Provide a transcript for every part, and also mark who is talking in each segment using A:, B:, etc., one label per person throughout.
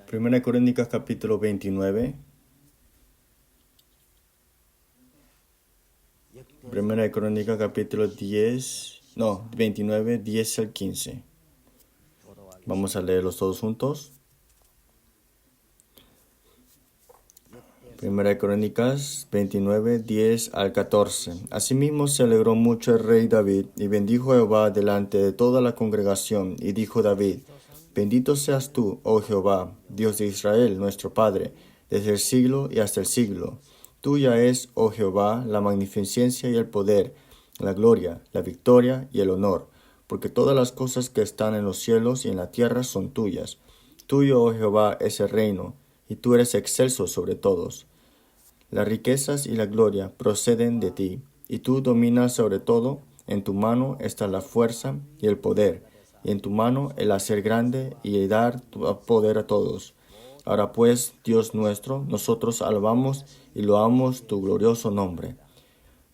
A: Primera de Crónicas capítulo 29. Primera de Crónicas capítulo 29, 10 al 15. Vamos a leerlos todos juntos. Primera de Crónicas 29, 10 al 14. Asimismo se alegró mucho el rey David y bendijo a Jehová delante de toda la congregación. Y dijo David: Bendito seas tú, oh Jehová, Dios de Israel, nuestro Padre, desde el siglo y hasta el siglo. Tuya es, oh Jehová, la magnificencia y el poder, la gloria, la victoria y el honor, porque todas las cosas que están en los cielos y en la tierra son tuyas. Tuyo, oh Jehová, es el reino, y tú eres excelso sobre todos. Las riquezas y la gloria proceden de ti, y tú dominas sobre todo. En tu mano está la fuerza y el poder, y en tu mano el hacer grande y dar poder a todos. Ahora pues, Dios nuestro, nosotros alabamos y loamos tu glorioso nombre.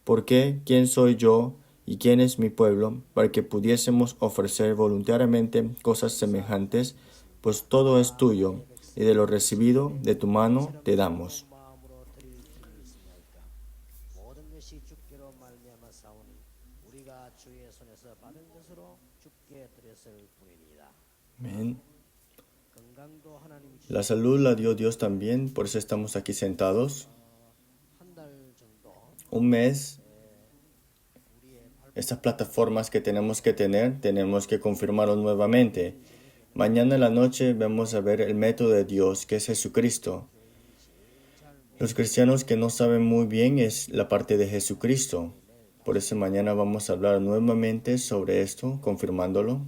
A: Porque ¿quién soy yo y quién es mi pueblo para que pudiésemos ofrecer voluntariamente cosas semejantes? Pues todo es tuyo, y de lo recibido de tu mano te damos. Amén. La salud la dio Dios también, por eso estamos aquí sentados. Un mes, estas plataformas que tenemos que tener, tenemos que confirmarlo nuevamente. Mañana en la noche vamos a ver el método de Dios, que es Jesucristo. Los cristianos que no saben muy bien es la parte de Jesucristo. Por eso mañana vamos a hablar nuevamente sobre esto, confirmándolo.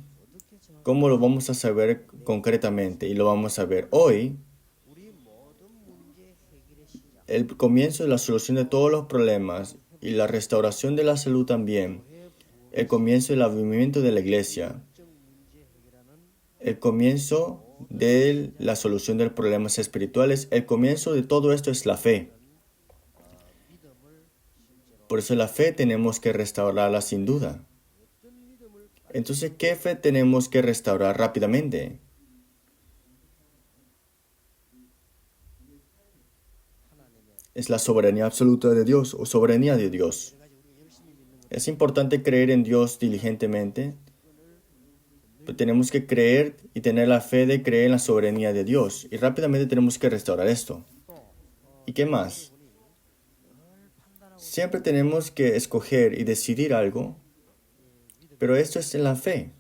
A: ¿Cómo lo vamos a saber concretamente? Y lo vamos a ver hoy. El comienzo y la solución de todos los problemas y la restauración de la salud también. El comienzo y el avivamiento de la iglesia. El comienzo de la solución de los problemas espirituales. El comienzo de todo esto es la fe. Por eso la fe tenemos que restaurarla sin duda. Entonces, ¿qué fe tenemos que restaurar rápidamente? Es la soberanía absoluta de Dios o soberanía de Dios. Es importante creer en Dios diligentemente, pero tenemos que creer y tener la fe de creer en la soberanía de Dios. Y rápidamente tenemos que restaurar esto. ¿Y qué más? Siempre tenemos que escoger y decidir algo, pero esto es en la fe.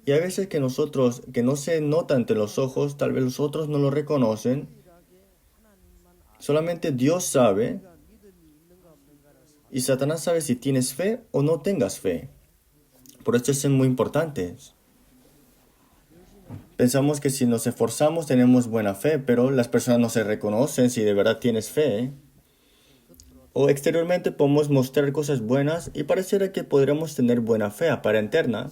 A: Y hay veces que nosotros, que no se nota ante los ojos, tal vez los otros no lo reconocen. Solamente Dios sabe, y Satanás sabe si tienes fe o no tengas fe. Por esto es muy importante. Pensamos que si nos esforzamos tenemos buena fe, pero las personas no se reconocen si de verdad tienes fe. O exteriormente podemos mostrar cosas buenas y pareciera que podremos tener buena fe aparenterna.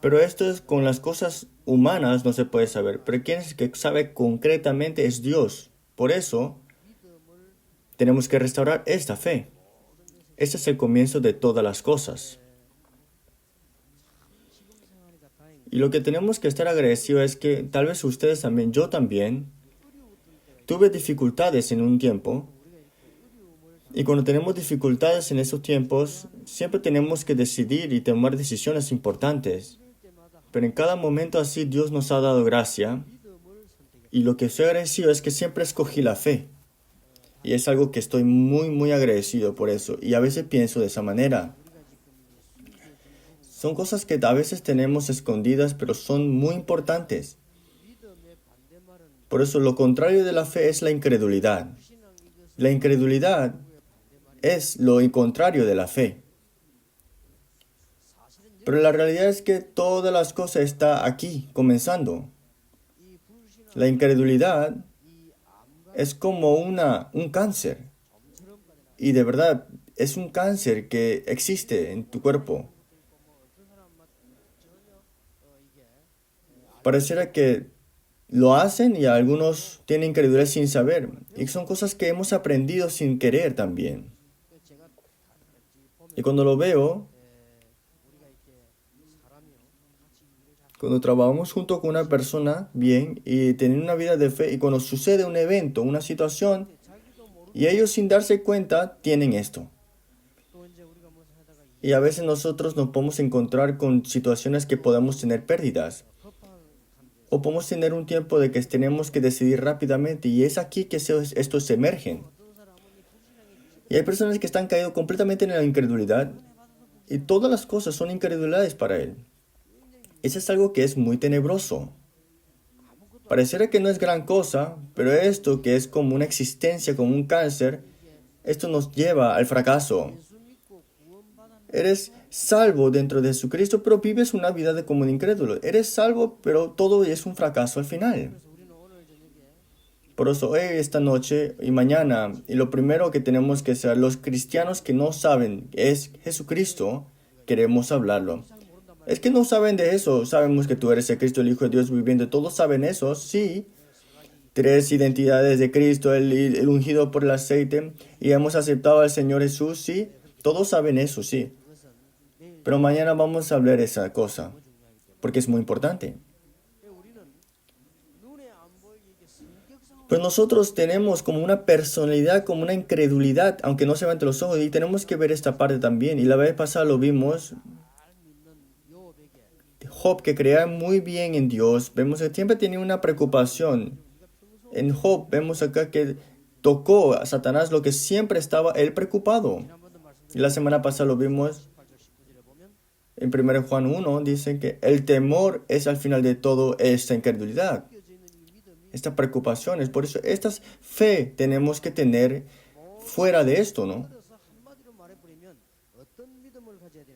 A: Pero esto es con las cosas humanas no se puede saber. Pero quien es que sabe concretamente es Dios. Por eso tenemos que restaurar esta fe. Este es el comienzo de todas las cosas. Y lo que tenemos que estar agradecidos es que tal vez ustedes también, yo también, tuve dificultades en un tiempo. Y cuando tenemos dificultades en esos tiempos, siempre tenemos que decidir y tomar decisiones importantes. Pero en cada momento así Dios nos ha dado gracia. Y lo que estoy agradecido es que siempre escogí la fe. Y es algo que estoy muy agradecido por eso. Y a veces pienso de esa manera. Son cosas que a veces tenemos escondidas, pero son muy importantes. Por eso lo contrario de la fe es la incredulidad. La incredulidad es lo contrario de la fe. Pero la realidad es que todas las cosas están aquí, comenzando. La incredulidad es como un cáncer. Y de verdad, es un cáncer que existe en tu cuerpo. Pareciera que lo hacen y algunos tienen incredulidad sin saber. Y son cosas que hemos aprendido sin querer también. Y cuando lo veo, Cuando trabajamos junto con una persona bien y tienen una vida de fe y cuando sucede un evento, una situación, y ellos sin darse cuenta tienen esto. Y a veces nosotros nos podemos encontrar con situaciones que podemos tener pérdidas. O podemos tener un tiempo de que tenemos que decidir rápidamente y es aquí que estos emergen. Y hay personas que están caídas completamente en la incredulidad y todas las cosas son incredulidades para él. Eso es algo que es muy tenebroso. Pareciera que no es gran cosa, pero esto que es como una existencia, como un cáncer, esto nos lleva al fracaso. Eres salvo dentro de Jesucristo, pero vives una vida de como un incrédulo. Eres salvo, pero todo es un fracaso al final. Por eso hoy, esta noche y mañana, y lo primero que tenemos que hacer, los cristianos que no saben es Jesucristo, queremos hablarlo. Es que no saben de eso. Sabemos que tú eres el Cristo, el Hijo de Dios viviente. Todos saben eso, sí. Tres identidades de Cristo, el ungido por el aceite, y hemos aceptado al Señor Jesús, sí. Todos saben eso, sí. Pero mañana vamos a hablar esa cosa, porque es muy importante. Pues nosotros tenemos como una personalidad, como una incredulidad, aunque no se ve ante los ojos, y tenemos que ver esta parte también. Y la vez pasada lo vimos, Job que creía muy bien en Dios, vemos que siempre tenía una preocupación. En Job vemos acá que tocó a Satanás lo que siempre estaba él preocupado. Y la semana pasada lo vimos en 1 Juan 1, dice que el temor es al final de todo esta incredulidad. Estas preocupaciones, por eso esta fe tenemos que tener fuera de esto, ¿no?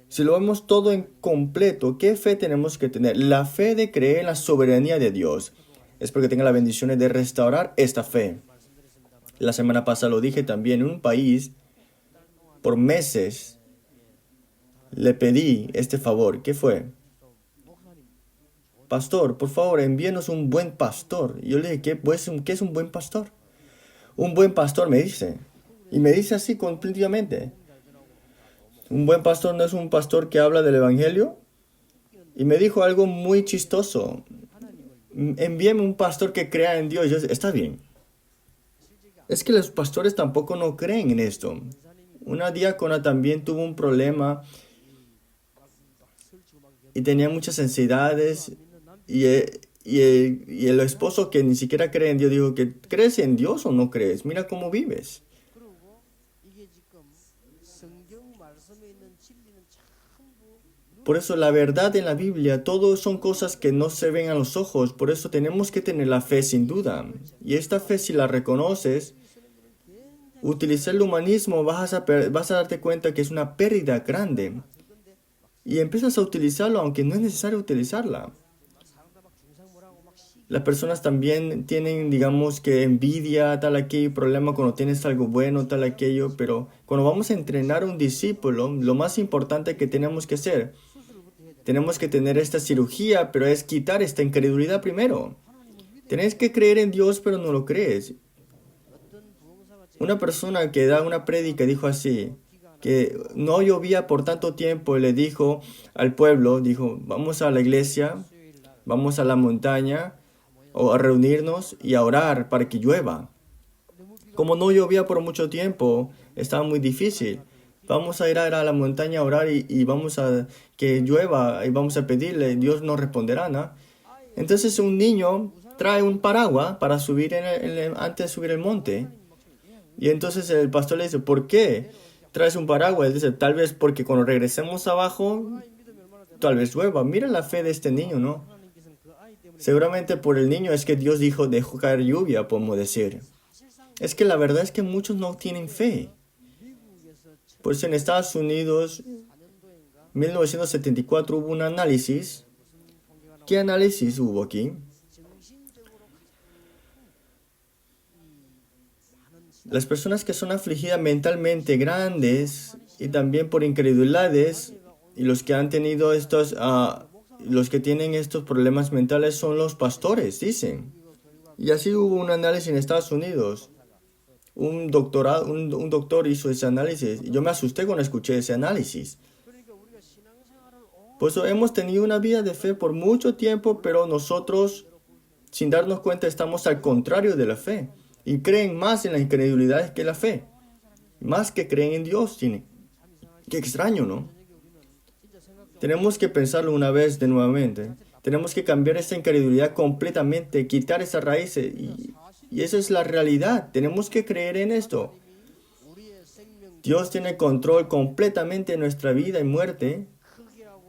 A: Si lo vemos todo en completo, ¿qué fe tenemos que tener? La fe de creer en la soberanía de Dios. Es porque tenga la bendición de restaurar esta fe. La semana pasada lo dije también, en un país, por meses, le pedí este favor. ¿Qué fue? Pastor, por favor, envíenos un buen pastor. Y yo le dije, ¿qué es un buen pastor? Un buen pastor me dice. Y me dice así completamente. Un buen pastor no es un pastor que habla del evangelio. Y me dijo algo muy chistoso. Envíeme un pastor que crea en Dios. Yo, está bien. Es que los pastores tampoco no creen en esto. Una diácona también tuvo un problema y tenía muchas ansiedades y el esposo que ni siquiera cree en Dios dijo que ¿crees en Dios o no crees? Mira cómo vives. Por eso la verdad en la Biblia, todo son cosas que no se ven a los ojos. Por eso tenemos que tener la fe sin duda. Y esta fe si la reconoces, utilizar el humanismo vas a darte cuenta que es una pérdida grande. Y empiezas a utilizarlo aunque no es necesario utilizarla. Las personas también tienen, digamos, que envidia, tal aquí, problema cuando tienes algo bueno, tal aquello. Pero cuando vamos a entrenar a un discípulo, lo más importante que tenemos que hacer, tenemos que tener esta cirugía, pero es quitar esta incredulidad primero. Tienes que creer en Dios, pero no lo crees. Una persona que da una prédica dijo así, que no llovía por tanto tiempo y le dijo al pueblo, dijo, vamos a la iglesia, vamos a la montaña o a reunirnos y a orar para que llueva. Como no llovía por mucho tiempo, estaba muy difícil. Vamos a ir a la montaña a orar y vamos a que llueva y vamos a pedirle, Dios nos responderá, ¿no? Entonces un niño trae un paraguas para subir antes de subir el monte. Y entonces el pastor le dice, ¿por qué traes un paraguas? Él dice, tal vez porque cuando regresemos abajo, tal vez llueva. Mira la fe de este niño, ¿no? Seguramente por el niño es que Dios dijo, dejó caer lluvia, podemos decir. Es que la verdad es que muchos no tienen fe. Por eso en Estados Unidos, 1974 hubo un análisis. ¿Qué análisis hubo aquí? Las personas que son afligidas mentalmente grandes y también por incredulidades y los que han tenido los que tienen estos problemas mentales son los pastores, dicen. Y así hubo un análisis en Estados Unidos. Un doctor hizo ese análisis y yo me asusté cuando escuché ese análisis. Por eso hemos tenido una vida de fe por mucho tiempo, pero nosotros, sin darnos cuenta, estamos al contrario de la fe. Y creen más en la incredulidad que la fe. Más que creen en Dios. Qué extraño, ¿no? Tenemos que pensarlo una vez de nuevamente. Tenemos que cambiar esa incredulidad completamente, quitar esas raíces. Y esa es la realidad. Tenemos que creer en esto. Dios tiene control completamente de nuestra vida y muerte.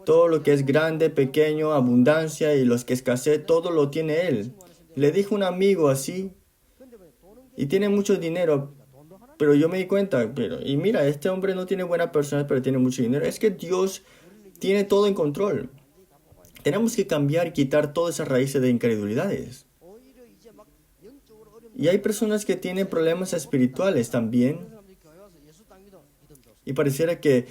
A: Todo lo que es grande, pequeño, abundancia y los que escasez, todo lo tiene Él. Le dijo un amigo así, y tiene mucho dinero, pero yo me di cuenta, y mira, este hombre no tiene buena persona, pero tiene mucho dinero. Es que Dios tiene todo en control. Tenemos que cambiar y quitar todas esas raíces de incredulidades. Y hay personas que tienen problemas espirituales también. Y pareciera que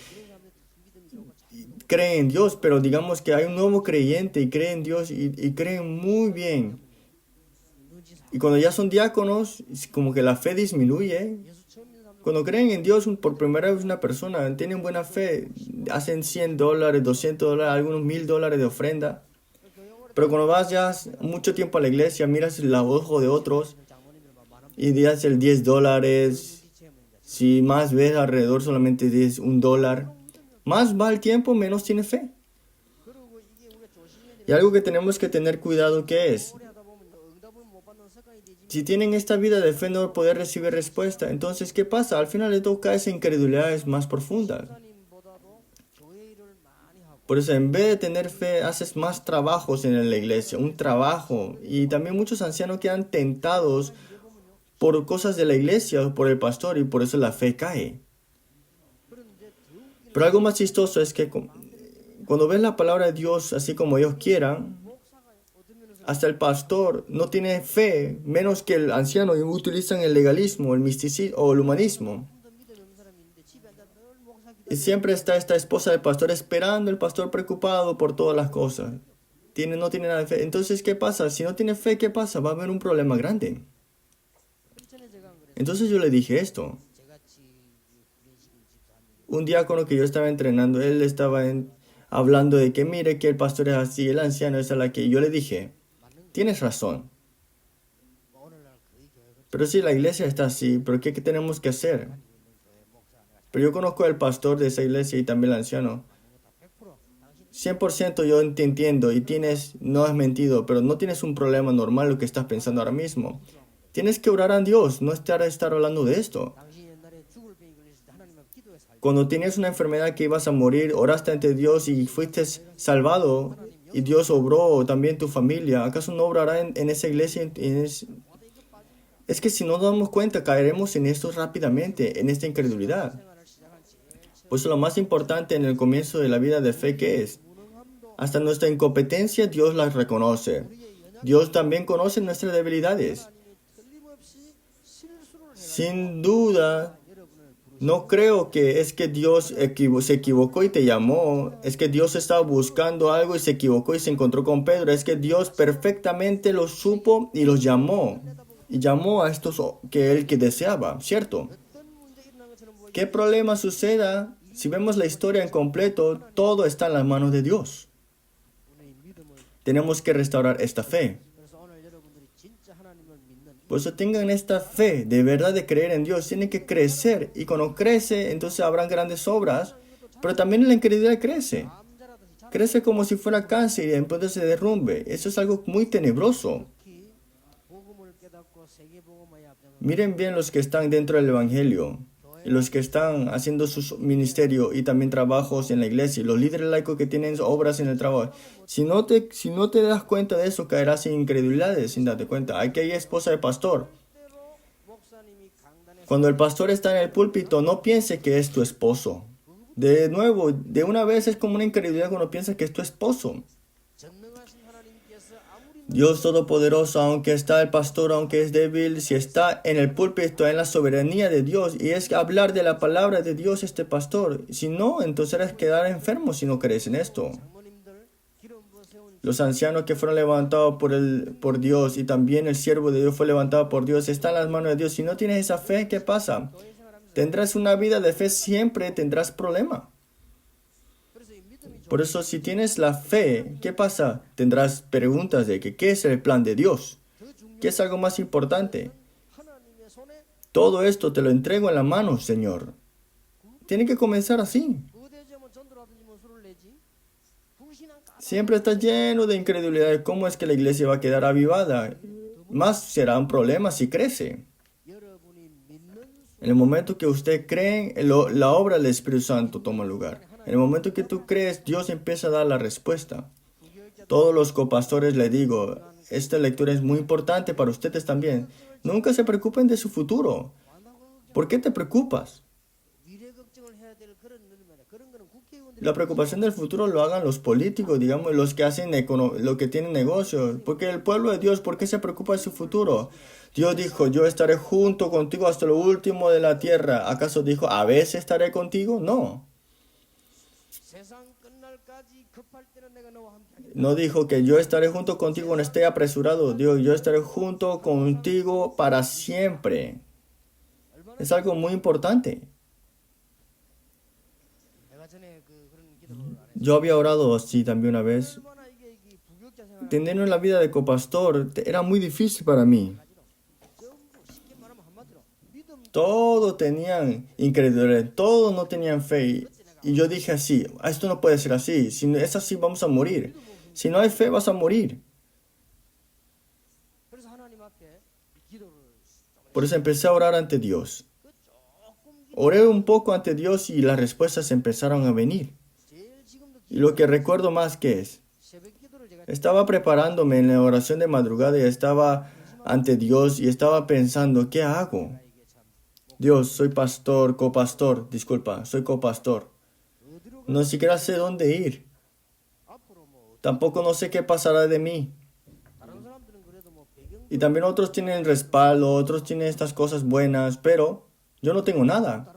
A: creen en Dios, pero digamos que hay un nuevo creyente y cree en Dios y creen muy bien. Y cuando ya son diáconos, como que la fe disminuye. Cuando creen en Dios por primera vez una persona, tienen buena fe, hacen $100, $200, algunos $1000 de ofrenda. Pero cuando vas ya mucho tiempo a la iglesia, miras el ojo de otros y das el $10. Si más ves alrededor solamente es $1. Más va el tiempo, menos tiene fe. Y algo que tenemos que tener cuidado que es, si tienen esta vida de fe no van a poder recibir respuesta, entonces ¿qué pasa? Al final le toca esa incredulidad más profunda. Por eso en vez de tener fe, haces más trabajos en la iglesia, un trabajo. Y también muchos ancianos quedan tentados por cosas de la iglesia o por el pastor y por eso la fe cae. Pero algo más chistoso es que cuando ves la palabra de Dios así como ellos quieran, hasta el pastor no tiene fe, menos que el anciano, y utilizan el legalismo, el misticismo o el humanismo. Y siempre está esta esposa del pastor esperando, el pastor preocupado por todas las cosas. No tiene nada de fe. Entonces, ¿qué pasa? Si no tiene fe, ¿qué pasa? Va a haber un problema grande. Entonces yo le dije esto. Un diácono que yo estaba entrenando, él estaba hablando de que mire que el pastor es así, el anciano es a la que yo le dije, tienes razón. Pero si la iglesia está así, ¿pero qué tenemos que hacer? Pero yo conozco al pastor de esa iglesia y también al anciano. 100% yo te entiendo y no has mentido, pero no tienes un problema normal lo que estás pensando ahora mismo. Tienes que orar a Dios, no estar hablando de esto. Cuando tenías una enfermedad que ibas a morir, oraste ante Dios y fuiste salvado y Dios obró también tu familia. ¿Acaso no obrará en esa iglesia? Es que si no nos damos cuenta, caeremos en esto rápidamente, en esta incredulidad. Pues lo más importante en el comienzo de la vida de fe, ¿qué es? Hasta nuestra incompetencia Dios las reconoce. Dios también conoce nuestras debilidades. Sin duda, no creo que es que Dios se equivocó y te llamó. Es que Dios estaba buscando algo y se equivocó y se encontró con Pedro. Es que Dios perfectamente los supo y los llamó. Y llamó a estos que él deseaba, ¿cierto? ¿Qué problema suceda? Si vemos la historia en completo, todo está en las manos de Dios. Tenemos que restaurar esta fe. Por eso tengan esta fe de verdad de creer en Dios. Tienen que crecer. Y cuando crece, entonces habrán grandes obras. Pero también la incredulidad crece. Crece como si fuera cáncer y entonces se derrumbe. Eso es algo muy tenebroso. Miren bien los que están dentro del Evangelio. Y los que están haciendo su ministerio y también trabajos en la iglesia. Y los líderes laicos que tienen obras en el trabajo. Si no te das cuenta de eso, caerás en incredulidades sin darte cuenta. Aquí hay esposa de pastor. Cuando el pastor está en el púlpito, no piense que es tu esposo. De nuevo, de una vez es como una incredulidad cuando piensas que es tu esposo. Dios Todopoderoso, aunque está el pastor, aunque es débil, si está en el púlpito, en la soberanía de Dios, y es hablar de la palabra de Dios este pastor. Si no, entonces eres quedar enfermo si no crees en esto. Los ancianos que fueron levantados por Dios y también el siervo de Dios fue levantado por Dios, está en las manos de Dios. Si no tienes esa fe, ¿qué pasa? Tendrás una vida de fe, siempre tendrás problema. Por eso, si tienes la fe, ¿qué pasa? Tendrás preguntas de que, ¿qué es el plan de Dios? ¿Qué es algo más importante? Todo esto te lo entrego en la mano, Señor. Tiene que comenzar así. Siempre está lleno de incredulidad de cómo es que la iglesia va a quedar avivada. Más será un problema si crece. En el momento que usted cree, la obra del Espíritu Santo toma lugar. En el momento que tú crees, Dios empieza a dar la respuesta. Todos los copastores le digo, esta lectura es muy importante para ustedes también. Nunca se preocupen de su futuro. ¿Por qué te preocupas? La preocupación del futuro lo hagan los políticos, digamos, los que hacen lo que tienen negocios. Porque el pueblo de Dios, ¿por qué se preocupa de su futuro? Dios dijo, yo estaré junto contigo hasta lo último de la tierra. ¿Acaso dijo, a veces estaré contigo? No. No dijo que yo estaré junto contigo cuando esté apresurado. Dios, yo estaré junto contigo para siempre. Es algo muy importante. Yo había orado así también una vez. Tener la vida de copastor era muy difícil para mí. Todos tenían incredulidad, todos no tenían fe. Y yo dije así, esto no puede ser así. Si es así, vamos a morir. Si no hay fe, vas a morir. Por eso empecé a orar ante Dios. Oré un poco ante Dios y las respuestas empezaron a venir. Y lo que recuerdo más que es, estaba preparándome en la oración de madrugada y estaba ante Dios y estaba pensando, ¿qué hago? Dios, soy pastor, copastor, disculpa, soy copastor. No siquiera sé dónde ir. Tampoco no sé qué pasará de mí. Y también otros tienen respaldo, otros tienen estas cosas buenas, pero yo no tengo nada.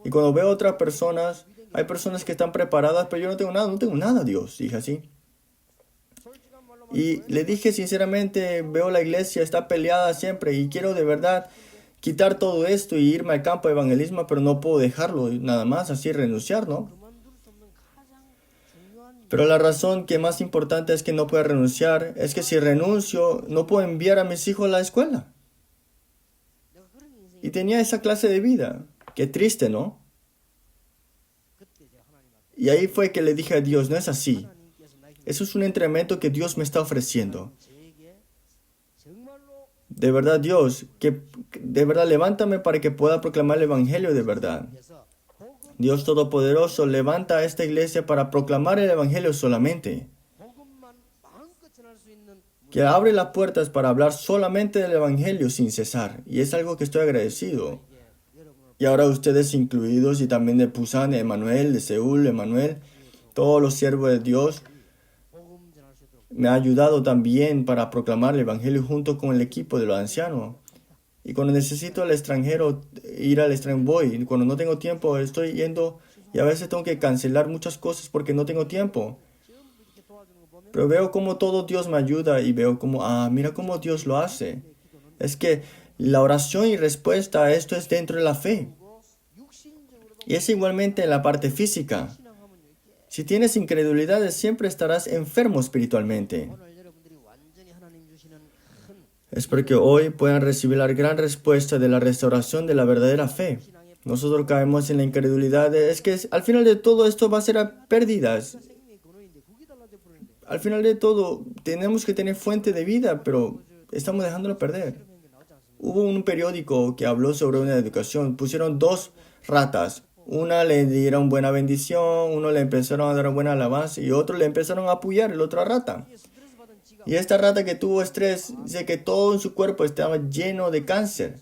A: Y cuando veo a otras personas, hay personas que están preparadas, pero yo no tengo nada, Dios, dije así. Y le dije sinceramente, veo la iglesia, está peleada siempre y quiero de verdad quitar todo esto y irme al campo de evangelismo, pero no puedo dejarlo nada más, así renunciar, ¿no? Pero la razón que más importante es que no puedo renunciar es que si renuncio, no puedo enviar a mis hijos a la escuela. Y tenía esa clase de vida. Qué triste, ¿no? Y ahí fue que le dije a Dios, no es así. Eso es un entrenamiento que Dios me está ofreciendo. De verdad, Dios, de verdad levántame para que pueda proclamar el Evangelio de verdad. Dios Todopoderoso, levanta a esta iglesia para proclamar el Evangelio solamente. Que abre las puertas para hablar solamente del Evangelio sin cesar. Y es algo que estoy agradecido. Y ahora ustedes incluidos, y también de Busan, de Emanuel, de Seúl, Emanuel, todos los siervos de Dios, me ha ayudado también para proclamar el Evangelio junto con el equipo de los ancianos. Y cuando necesito al extranjero, ir al extranjero voy. Y cuando no tengo tiempo, estoy yendo y a veces tengo que cancelar muchas cosas porque no tengo tiempo. Pero veo cómo todo Dios me ayuda y veo cómo, mira cómo Dios lo hace. Es que la oración y respuesta a esto es dentro de la fe. Y es igualmente en la parte física. Si tienes incredulidades, siempre estarás enfermo espiritualmente. Espero que hoy puedan recibir la gran respuesta de la restauración de la verdadera fe. Nosotros caemos en la incredulidad. Es que al final de todo esto va a ser a pérdidas. Al final de todo tenemos que tener fuente de vida, pero estamos dejándolo perder. Hubo un periódico que habló sobre una educación. Pusieron dos ratas. Una le dieron buena bendición, uno le empezaron a dar buena alabanza y otro le empezaron a apoyar, la otra rata. Y esta rata que tuvo estrés, dice que todo en su cuerpo estaba lleno de cáncer.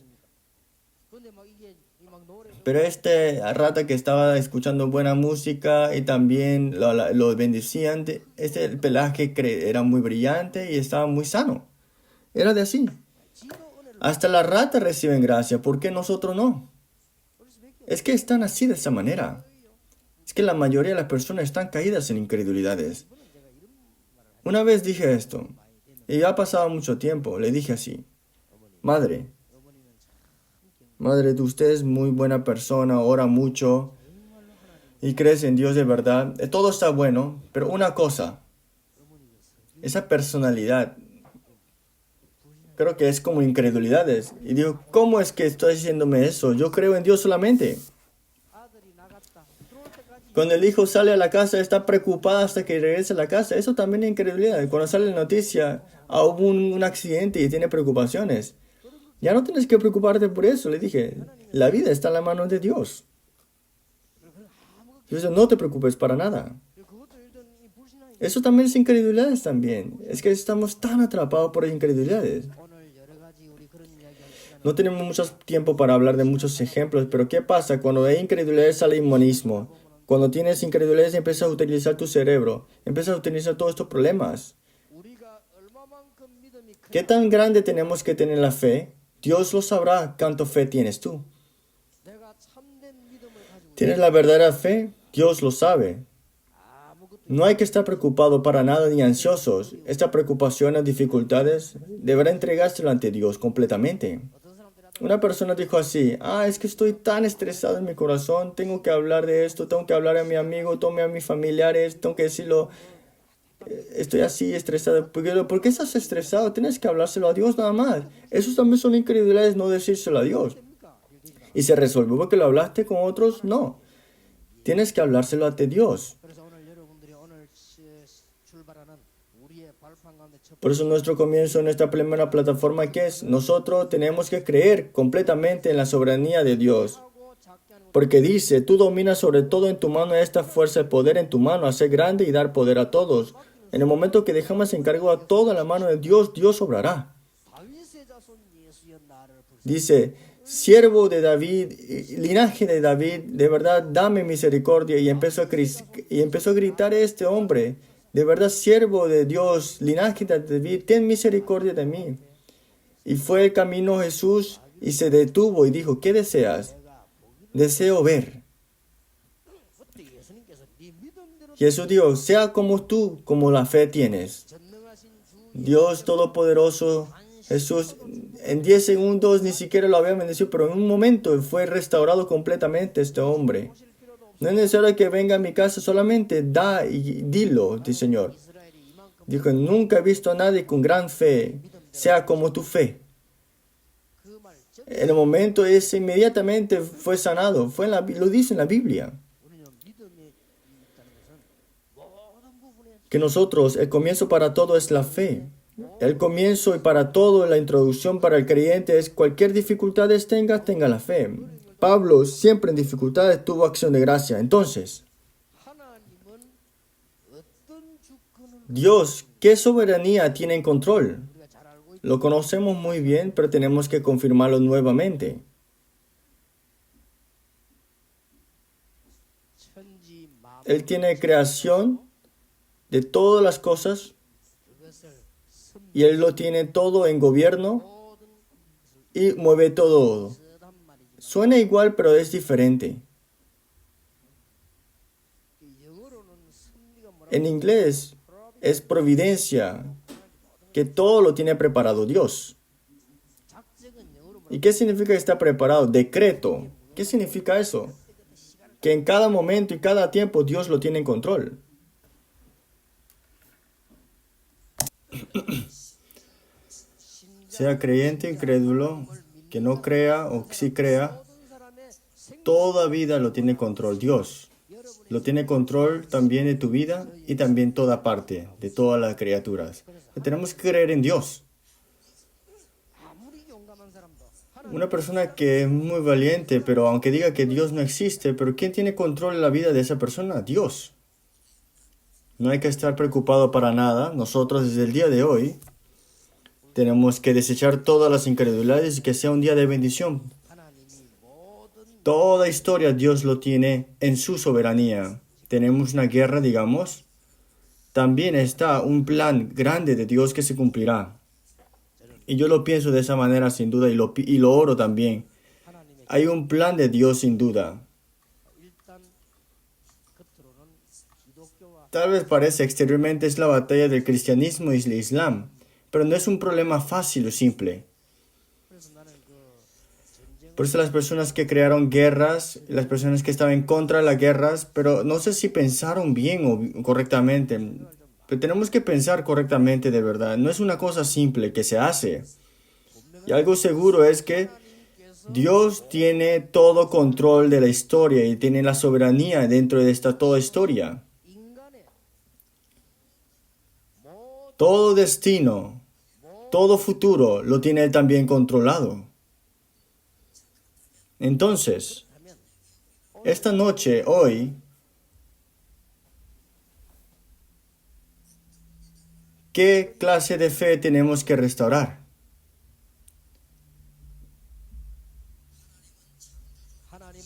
A: Pero esta rata que estaba escuchando buena música y también lo bendecían, el pelaje era muy brillante y estaba muy sano. Era de así. Hasta las ratas reciben gracia, ¿por qué nosotros no? Es que están así de esa manera. Es que la mayoría de las personas están caídas en incredulidades. Una vez dije esto, y ya ha pasado mucho tiempo, le dije así, Madre, usted es muy buena persona, ora mucho, y crees en Dios de verdad, todo está bueno, pero una cosa, esa personalidad, creo que es como incredulidades. Y digo, ¿cómo es que estás diciéndome eso? Yo creo en Dios solamente. Cuando el hijo sale a la casa, está preocupada hasta que regrese a la casa. Eso también es incredulidad. Cuando sale la noticia, hubo un accidente y tiene preocupaciones. Ya no tienes que preocuparte por eso. Le dije, la vida está en la mano de Dios. Entonces, no te preocupes para nada. Eso también es incredulidades también. Es que estamos tan atrapados por incredulidades. No tenemos mucho tiempo para hablar de muchos ejemplos, pero ¿qué pasa cuando hay incredulidades al inmonismo? Cuando tienes incredulidades empiezas a utilizar tu cerebro, empiezas a utilizar todos estos problemas. ¿Qué tan grande tenemos que tener la fe? Dios lo sabrá cuánta fe tienes tú. ¿Tienes la verdadera fe? Dios lo sabe. No hay que estar preocupado para nada ni ansiosos. Esta preocupación o dificultades deberá entregárselo ante Dios completamente. Una persona dijo así, es que estoy tan estresado en mi corazón, tengo que hablar de esto, tengo que hablar a mi amigo, tengo a mis familiares, tengo que decirlo, estoy así estresado. ¿Por qué estás estresado? Tienes que hablárselo a Dios nada más. Esos también son incredulidades, no decírselo a Dios. ¿Y se resolvió porque lo hablaste con otros? No. Tienes que hablárselo ante Dios. Por eso nuestro comienzo en esta primera plataforma que es, nosotros tenemos que creer completamente en la soberanía de Dios. Porque dice, tú dominas sobre todo en tu mano esta fuerza de poder en tu mano, hacer grande y dar poder a todos. En el momento que dejamos encargo a toda la mano de Dios, Dios obrará. Dice, siervo de David, linaje de David, de verdad dame misericordia. Y empezó a gritar este hombre. De verdad, siervo de Dios, linaje de David, ten misericordia de mí. Y fue el camino Jesús y se detuvo y dijo, ¿qué deseas? Deseo ver. Jesús dijo, sea como tú, como la fe tienes. Dios Todopoderoso, Jesús, en 10 segundos ni siquiera lo había bendecido, pero en un momento fue restaurado completamente este hombre. No es necesario que venga a mi casa, solamente da y dilo, dice Señor. Dijo, nunca he visto a nadie con gran fe, sea como tu fe. En el momento ese inmediatamente fue sanado, lo dice en la Biblia. Que nosotros, el comienzo para todo es la fe. El comienzo y para todo, la introducción para el creyente es cualquier dificultad tenga la fe. Pablo siempre en dificultades tuvo acción de gracia. Entonces, Dios, ¿qué soberanía tiene en control? Lo conocemos muy bien, pero tenemos que confirmarlo nuevamente. Él tiene creación de todas las cosas y Él lo tiene todo en gobierno y mueve todo. Suena igual, pero es diferente. En inglés es providencia, que todo lo tiene preparado Dios. ¿Y qué significa que está preparado? Decreto. ¿Qué significa eso? Que en cada momento y cada tiempo Dios lo tiene en control. Sea creyente, incrédulo, que no crea o sí crea, toda vida lo tiene en control Dios. Lo tiene control también de tu vida y también toda parte, de todas las criaturas. Tenemos que creer en Dios. Una persona que es muy valiente, pero aunque diga que Dios no existe, pero ¿quién tiene control de la vida de esa persona? Dios. No hay que estar preocupado para nada. Nosotros desde el día de hoy tenemos que desechar todas las incredulidades y que sea un día de bendición. Toda historia Dios lo tiene en su soberanía. Tenemos una guerra, digamos. También está un plan grande de Dios que se cumplirá. Y yo lo pienso de esa manera sin duda y lo oro también. Hay un plan de Dios sin duda. Tal vez parece exteriormente es la batalla del cristianismo y el islam, pero no es un problema fácil o simple. Por eso las personas que crearon guerras, las personas que estaban en contra de las guerras, pero no sé si pensaron bien o correctamente. Pero tenemos que pensar correctamente de verdad. No es una cosa simple que se hace. Y algo seguro es que Dios tiene todo control de la historia y tiene la soberanía dentro de esta toda historia. Todo destino, todo futuro lo tiene Él también controlado. Entonces, esta noche, hoy, ¿qué clase de fe tenemos que restaurar?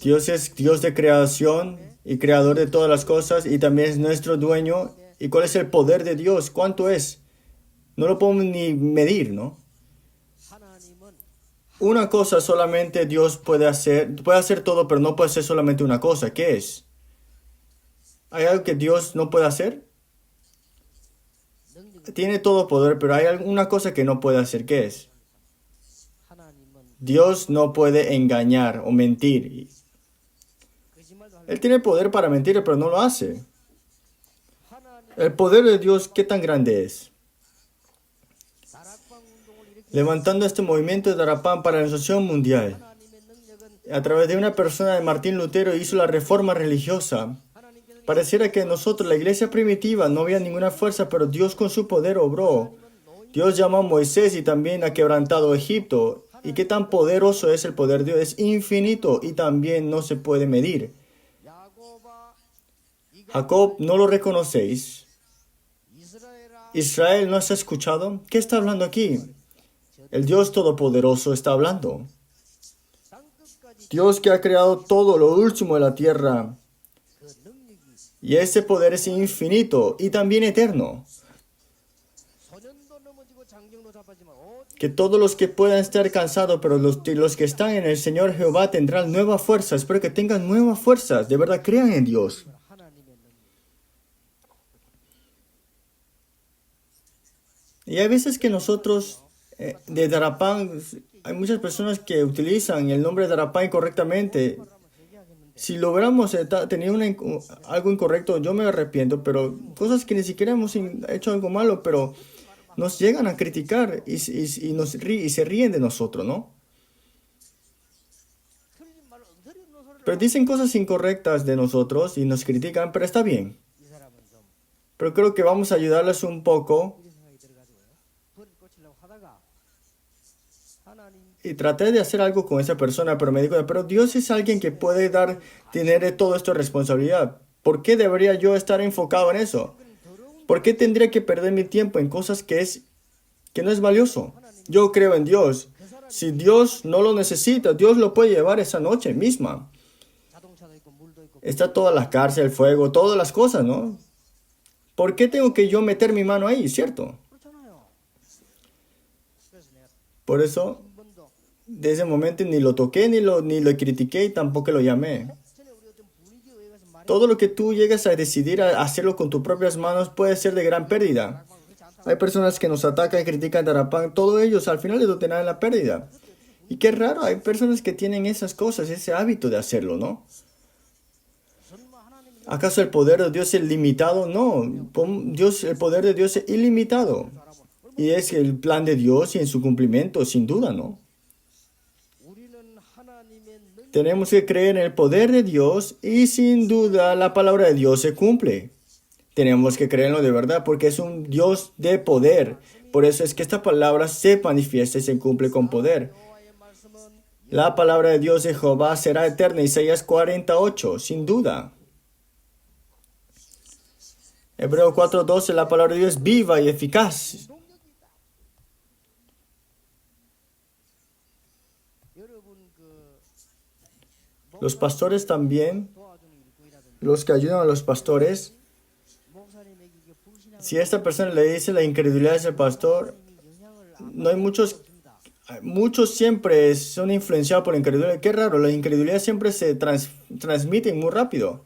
A: Dios es Dios de creación y creador de todas las cosas y también es nuestro dueño. ¿Y cuál es el poder de Dios? ¿Cuánto es? No lo podemos ni medir, ¿no? Una cosa solamente Dios puede hacer todo, pero no puede hacer solamente una cosa. ¿Qué es? ¿Hay algo que Dios no puede hacer? Tiene todo poder, pero hay alguna cosa que no puede hacer. ¿Qué es? Dios no puede engañar o mentir. Él tiene poder para mentir, pero no lo hace. El poder de Dios, ¿qué tan grande es? Levantando este movimiento de Darapam para la Asociación Mundial, a través de una persona de Martín Lutero hizo la reforma religiosa. Pareciera que nosotros, la iglesia primitiva, no había ninguna fuerza, pero Dios con su poder obró. Dios llamó a Moisés y también ha quebrantado Egipto. ¿Y qué tan poderoso es el poder de Dios? Es infinito y también no se puede medir. Jacob, ¿no lo reconocéis? Israel, ¿no has escuchado? ¿Qué está hablando aquí? El Dios Todopoderoso está hablando. Dios que ha creado todo lo último de la tierra. Y ese poder es infinito y también eterno. Que todos los que puedan estar cansados, pero los que están en el Señor Jehová tendrán nueva fuerza. Espero que tengan nuevas fuerzas. De verdad, crean en Dios. Y hay veces que nosotros, de Darapam, hay muchas personas que utilizan el nombre de Darapam incorrectamente. Si logramos tener algo incorrecto, yo me arrepiento, pero cosas que ni siquiera hemos hecho algo malo, pero nos llegan a criticar y se ríen de nosotros, ¿no? Pero dicen cosas incorrectas de nosotros y nos critican, pero está bien. Pero creo que vamos a ayudarles un poco. Y traté de hacer algo con esa persona, pero me dijo, pero Dios es alguien que puede tener todo esto de responsabilidad. ¿Por qué debería yo estar enfocado en eso? ¿Por qué tendría que perder mi tiempo en cosas que no es valioso? Yo creo en Dios. Si Dios no lo necesita, Dios lo puede llevar esa noche misma. Está toda la cárcel, el fuego, todas las cosas, ¿no? ¿Por qué tengo que yo meter mi mano ahí, cierto? Por eso, de ese momento ni lo toqué, ni lo critiqué y tampoco lo llamé. Todo lo que tú llegas a decidir a hacerlo con tus propias manos puede ser de gran pérdida. Hay personas que nos atacan y critican Darapam, todos ellos al final les tendrán la pérdida. Y qué raro, hay personas que tienen esas cosas, ese hábito de hacerlo, ¿no? ¿Acaso el poder de Dios es limitado? No, el poder de Dios es ilimitado. Y es el plan de Dios y en su cumplimiento, sin duda, ¿no? Tenemos que creer en el poder de Dios y sin duda la palabra de Dios se cumple. Tenemos que creerlo de verdad porque es un Dios de poder. Por eso es que esta palabra se manifiesta y se cumple con poder. La palabra de Dios de Jehová será eterna. Isaías 48, sin duda. Hebreo 4:12, la palabra de Dios es viva y eficaz. Los pastores también, los que ayudan a los pastores, si esta persona le dice la incredulidad es el pastor, no hay muchos siempre son influenciados por la incredulidad. Qué raro, la incredulidad siempre se transmite muy rápido.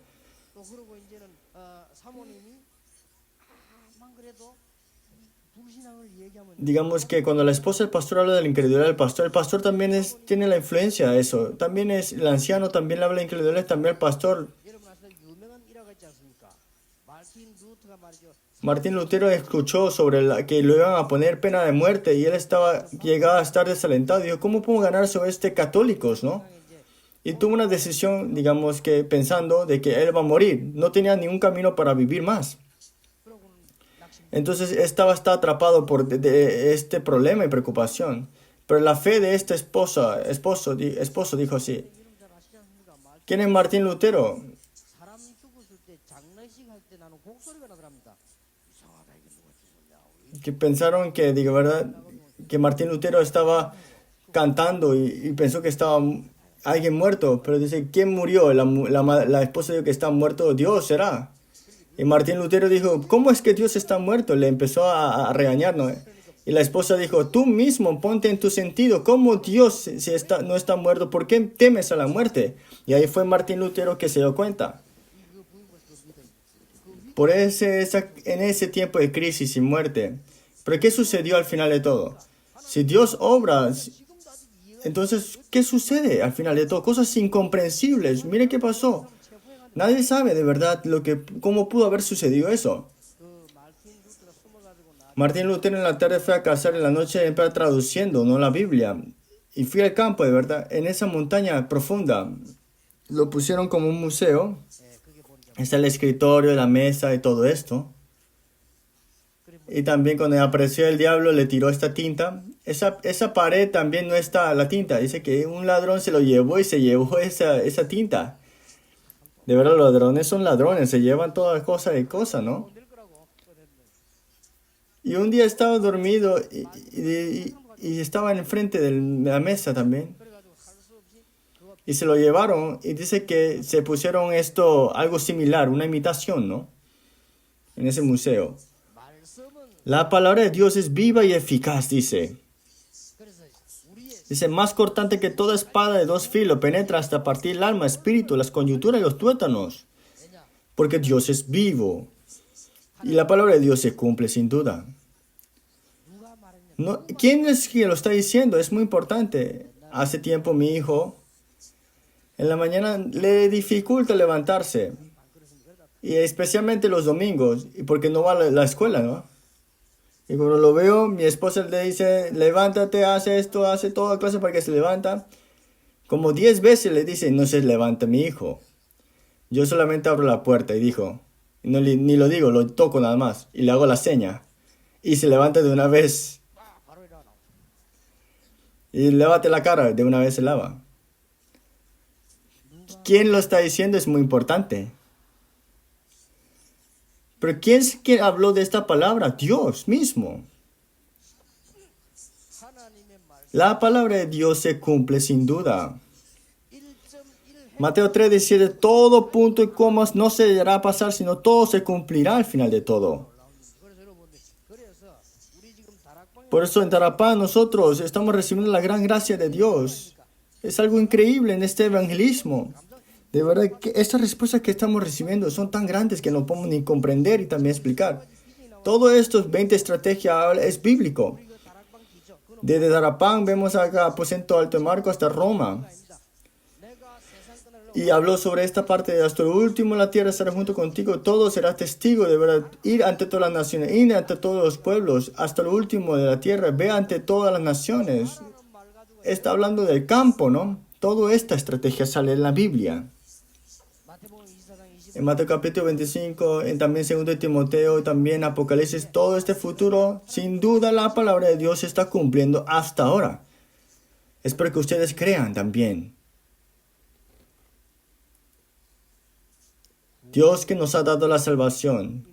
A: digamos que cuando la esposa del pastor habla de la incredulidad del pastor, el pastor también tiene la influencia de eso. También es el anciano, también le habla de incredulidad, también el pastor. Martín Lutero escuchó sobre que lo iban a poner pena de muerte y él llegaba a estar desalentado. Dijo, ¿cómo puedo ganar sobre católicos, no? Y tuvo una decisión, digamos que pensando de que él va a morir. No tenía ningún camino para vivir más. Entonces está atrapado por este problema y preocupación. Pero la fe de este esposo dijo así. ¿Quién es Martín Lutero? Que pensaron que, digo, ¿verdad? Que Martín Lutero estaba cantando y pensó que estaba alguien muerto. Pero dice, ¿quién murió? La esposa dijo que está muerto. Dios será. Y Martín Lutero dijo, ¿cómo es que Dios está muerto? Le empezó a regañar, ¿no? Y la esposa dijo, tú mismo ponte en tu sentido. ¿Cómo Dios no está muerto? ¿Por qué temes a la muerte? Y ahí fue Martín Lutero que se dio cuenta. En ese tiempo de crisis y muerte. Pero ¿qué sucedió al final de todo? Si Dios obra, entonces, ¿qué sucede al final de todo? Cosas incomprensibles. Mire qué pasó. Nadie sabe de verdad cómo pudo haber sucedido eso. Martín Lutero en la tarde fue a cazar, en la noche traduciendo, no la Biblia. Y fui al campo, de verdad, en esa montaña profunda. Lo pusieron como un museo. Está el escritorio, la mesa y todo esto. Y también cuando apareció el diablo le tiró esta tinta. Esa pared también no está la tinta. Dice que un ladrón se lo llevó y se llevó esa tinta. De verdad, los ladrones son ladrones. Se llevan toda cosa de cosa, ¿no? Y un día estaba dormido y estaba enfrente de la mesa también. Y se lo llevaron y dice que se pusieron algo similar, una imitación, ¿no? En ese museo. La palabra de Dios es viva y eficaz, dice. Dice, más cortante que toda espada de dos filos, penetra hasta partir el alma, espíritu, las coyunturas y los tuétanos. Porque Dios es vivo. Y la palabra de Dios se cumple sin duda. No, ¿quién es quien lo está diciendo? Es muy importante. Hace tiempo mi hijo, en la mañana le dificulta levantarse. Y especialmente los domingos, porque no va a la escuela, ¿no? Y cuando lo veo, mi esposa le dice, levántate, hace esto, hace toda clase para que se levanta. Como 10 veces le dice, no se levanta mi hijo. Yo solamente abro la puerta y dijo, ni lo digo, lo toco nada más. Y le hago la seña. Y se levanta de una vez. Y lávate la cara, de una vez se lava. ¿Quién lo está diciendo? Es muy importante. Pero ¿quién es quien habló de esta palabra? Dios mismo. La palabra de Dios se cumple sin duda. Mateo 3:17, todo punto y comas no se llegará a pasar, sino todo se cumplirá al final de todo. Por eso en Tarapán nosotros estamos recibiendo la gran gracia de Dios. Es algo increíble en este evangelismo. De verdad que estas respuestas que estamos recibiendo son tan grandes que no podemos ni comprender y también explicar. Todo esto, 20 estrategias, es bíblico. Desde Tarapán vemos acá Aposento Alto de Marco hasta Roma. Y habló sobre esta parte de hasta lo último en la tierra estará junto contigo. Todo será testigo de verdad. Ir ante todas las naciones, ir ante todos los pueblos, hasta lo último de la tierra. Ve ante todas las naciones. Está hablando del campo, ¿no? Toda esta estrategia sale en la Biblia. En Mateo capítulo 25, también 2 Timoteo, y también Apocalipsis, todo este futuro, sin duda la palabra de Dios se está cumpliendo hasta ahora. Espero que ustedes crean también. Dios que nos ha dado la salvación.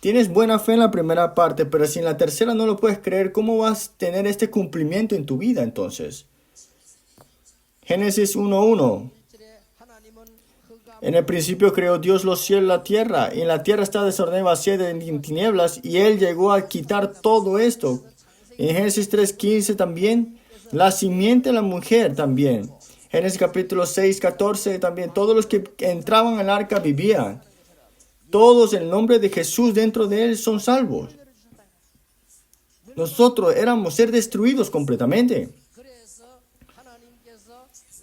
A: Tienes buena fe en la primera parte, pero si en la tercera no lo puedes creer, ¿cómo vas a tener este cumplimiento en tu vida entonces? Génesis 1:1. En el principio creó Dios los cielos y la tierra, y en la tierra está desordenada y vacía de tinieblas, y Él llegó a quitar todo esto. En Génesis 3:15 también, la simiente de la mujer también. Génesis capítulo 6:14 también, todos los que entraban al arca vivían. Todos en el nombre de Jesús dentro de él son salvos. Nosotros éramos ser destruidos completamente.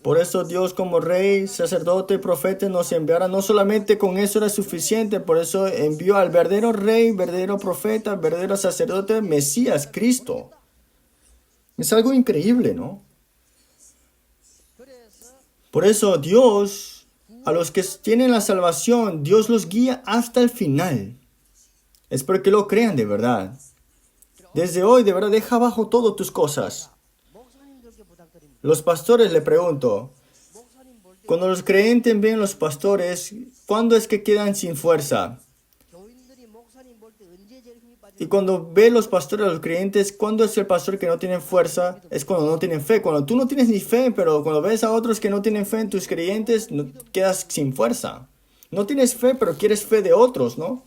A: Por eso Dios como rey, sacerdote, profeta nos enviará. No solamente con eso era suficiente. Por eso envió al verdadero rey, verdadero profeta, verdadero sacerdote, Mesías, Cristo. Es algo increíble, ¿no? Por eso Dios, a los que tienen la salvación, Dios los guía hasta el final. Espero que lo crean de verdad. Desde hoy, de verdad, deja abajo todas tus cosas. Los pastores, le pregunto, cuando los creyentes ven a los pastores, ¿cuándo es que quedan sin fuerza? Y cuando ve los pastores a los creyentes, ¿cuándo es el pastor que no tiene fuerza? Es cuando no tienen fe. Cuando tú no tienes ni fe, pero cuando ves a otros que no tienen fe en tus creyentes, quedas sin fuerza. No tienes fe, pero quieres fe de otros, ¿no?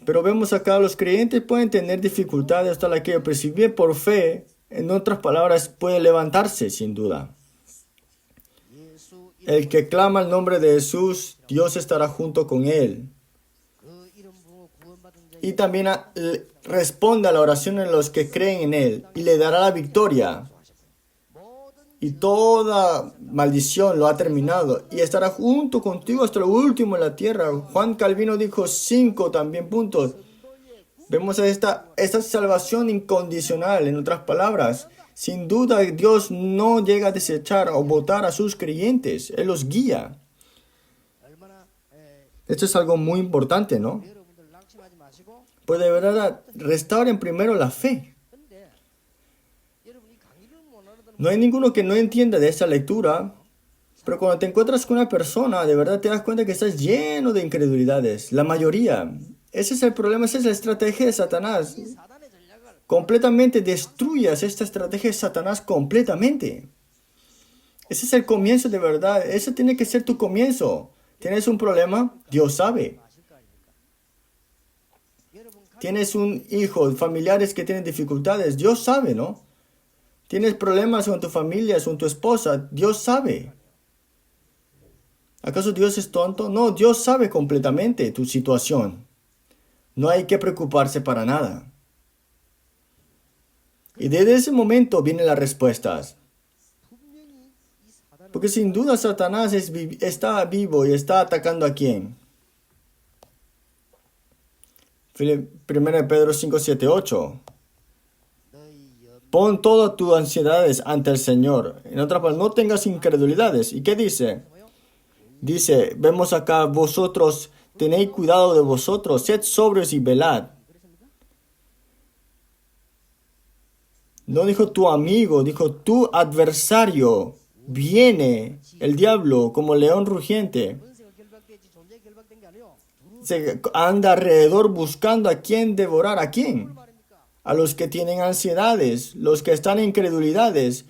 A: Pero vemos acá, los creyentes pueden tener dificultades hasta la que percibe por fe. En otras palabras, puede levantarse, sin duda. El que clama el nombre de Jesús, Dios estará junto con él. Y también responde a la oración de los que creen en él y le dará la victoria. Y toda maldición lo ha terminado y estará junto contigo hasta lo último en la tierra. Juan Calvino dijo 5 también puntos. Vemos esta salvación incondicional, en otras palabras. Sin duda, Dios no llega a desechar o votar a sus creyentes. Él los guía. Esto es algo muy importante, ¿no? Pues de verdad, restauren primero la fe. No hay ninguno que no entienda de esa lectura, pero cuando te encuentras con una persona, de verdad te das cuenta que estás lleno de incredulidades. La mayoría. Ese es el problema, esa es la estrategia de Satanás. Completamente destruyas esta estrategia de Satanás completamente. Ese es el comienzo de verdad. Ese tiene que ser tu comienzo. ¿Tienes un problema? Dios sabe. Tienes un hijo, familiares que tienen dificultades. Dios sabe, ¿no? Tienes problemas con tu familia, con tu esposa. Dios sabe. ¿Acaso Dios es tonto? No, Dios sabe completamente tu situación. No hay que preocuparse para nada. Y desde ese momento vienen las respuestas. Porque sin duda Satanás está vivo y está atacando a quién. 1 Pedro 5, 7, 8. Pon todas tus ansiedades ante el Señor. En otras palabras, no tengas incredulidades. ¿Y qué dice? Dice, vemos acá, vosotros tenéis cuidado de vosotros, sed sobrios y velad. No dijo tu amigo, dijo tu adversario. Viene el diablo como león rugiente. Se anda alrededor buscando a quién devorar. ¿A quién? A los que tienen ansiedades, los que están en incredulidades.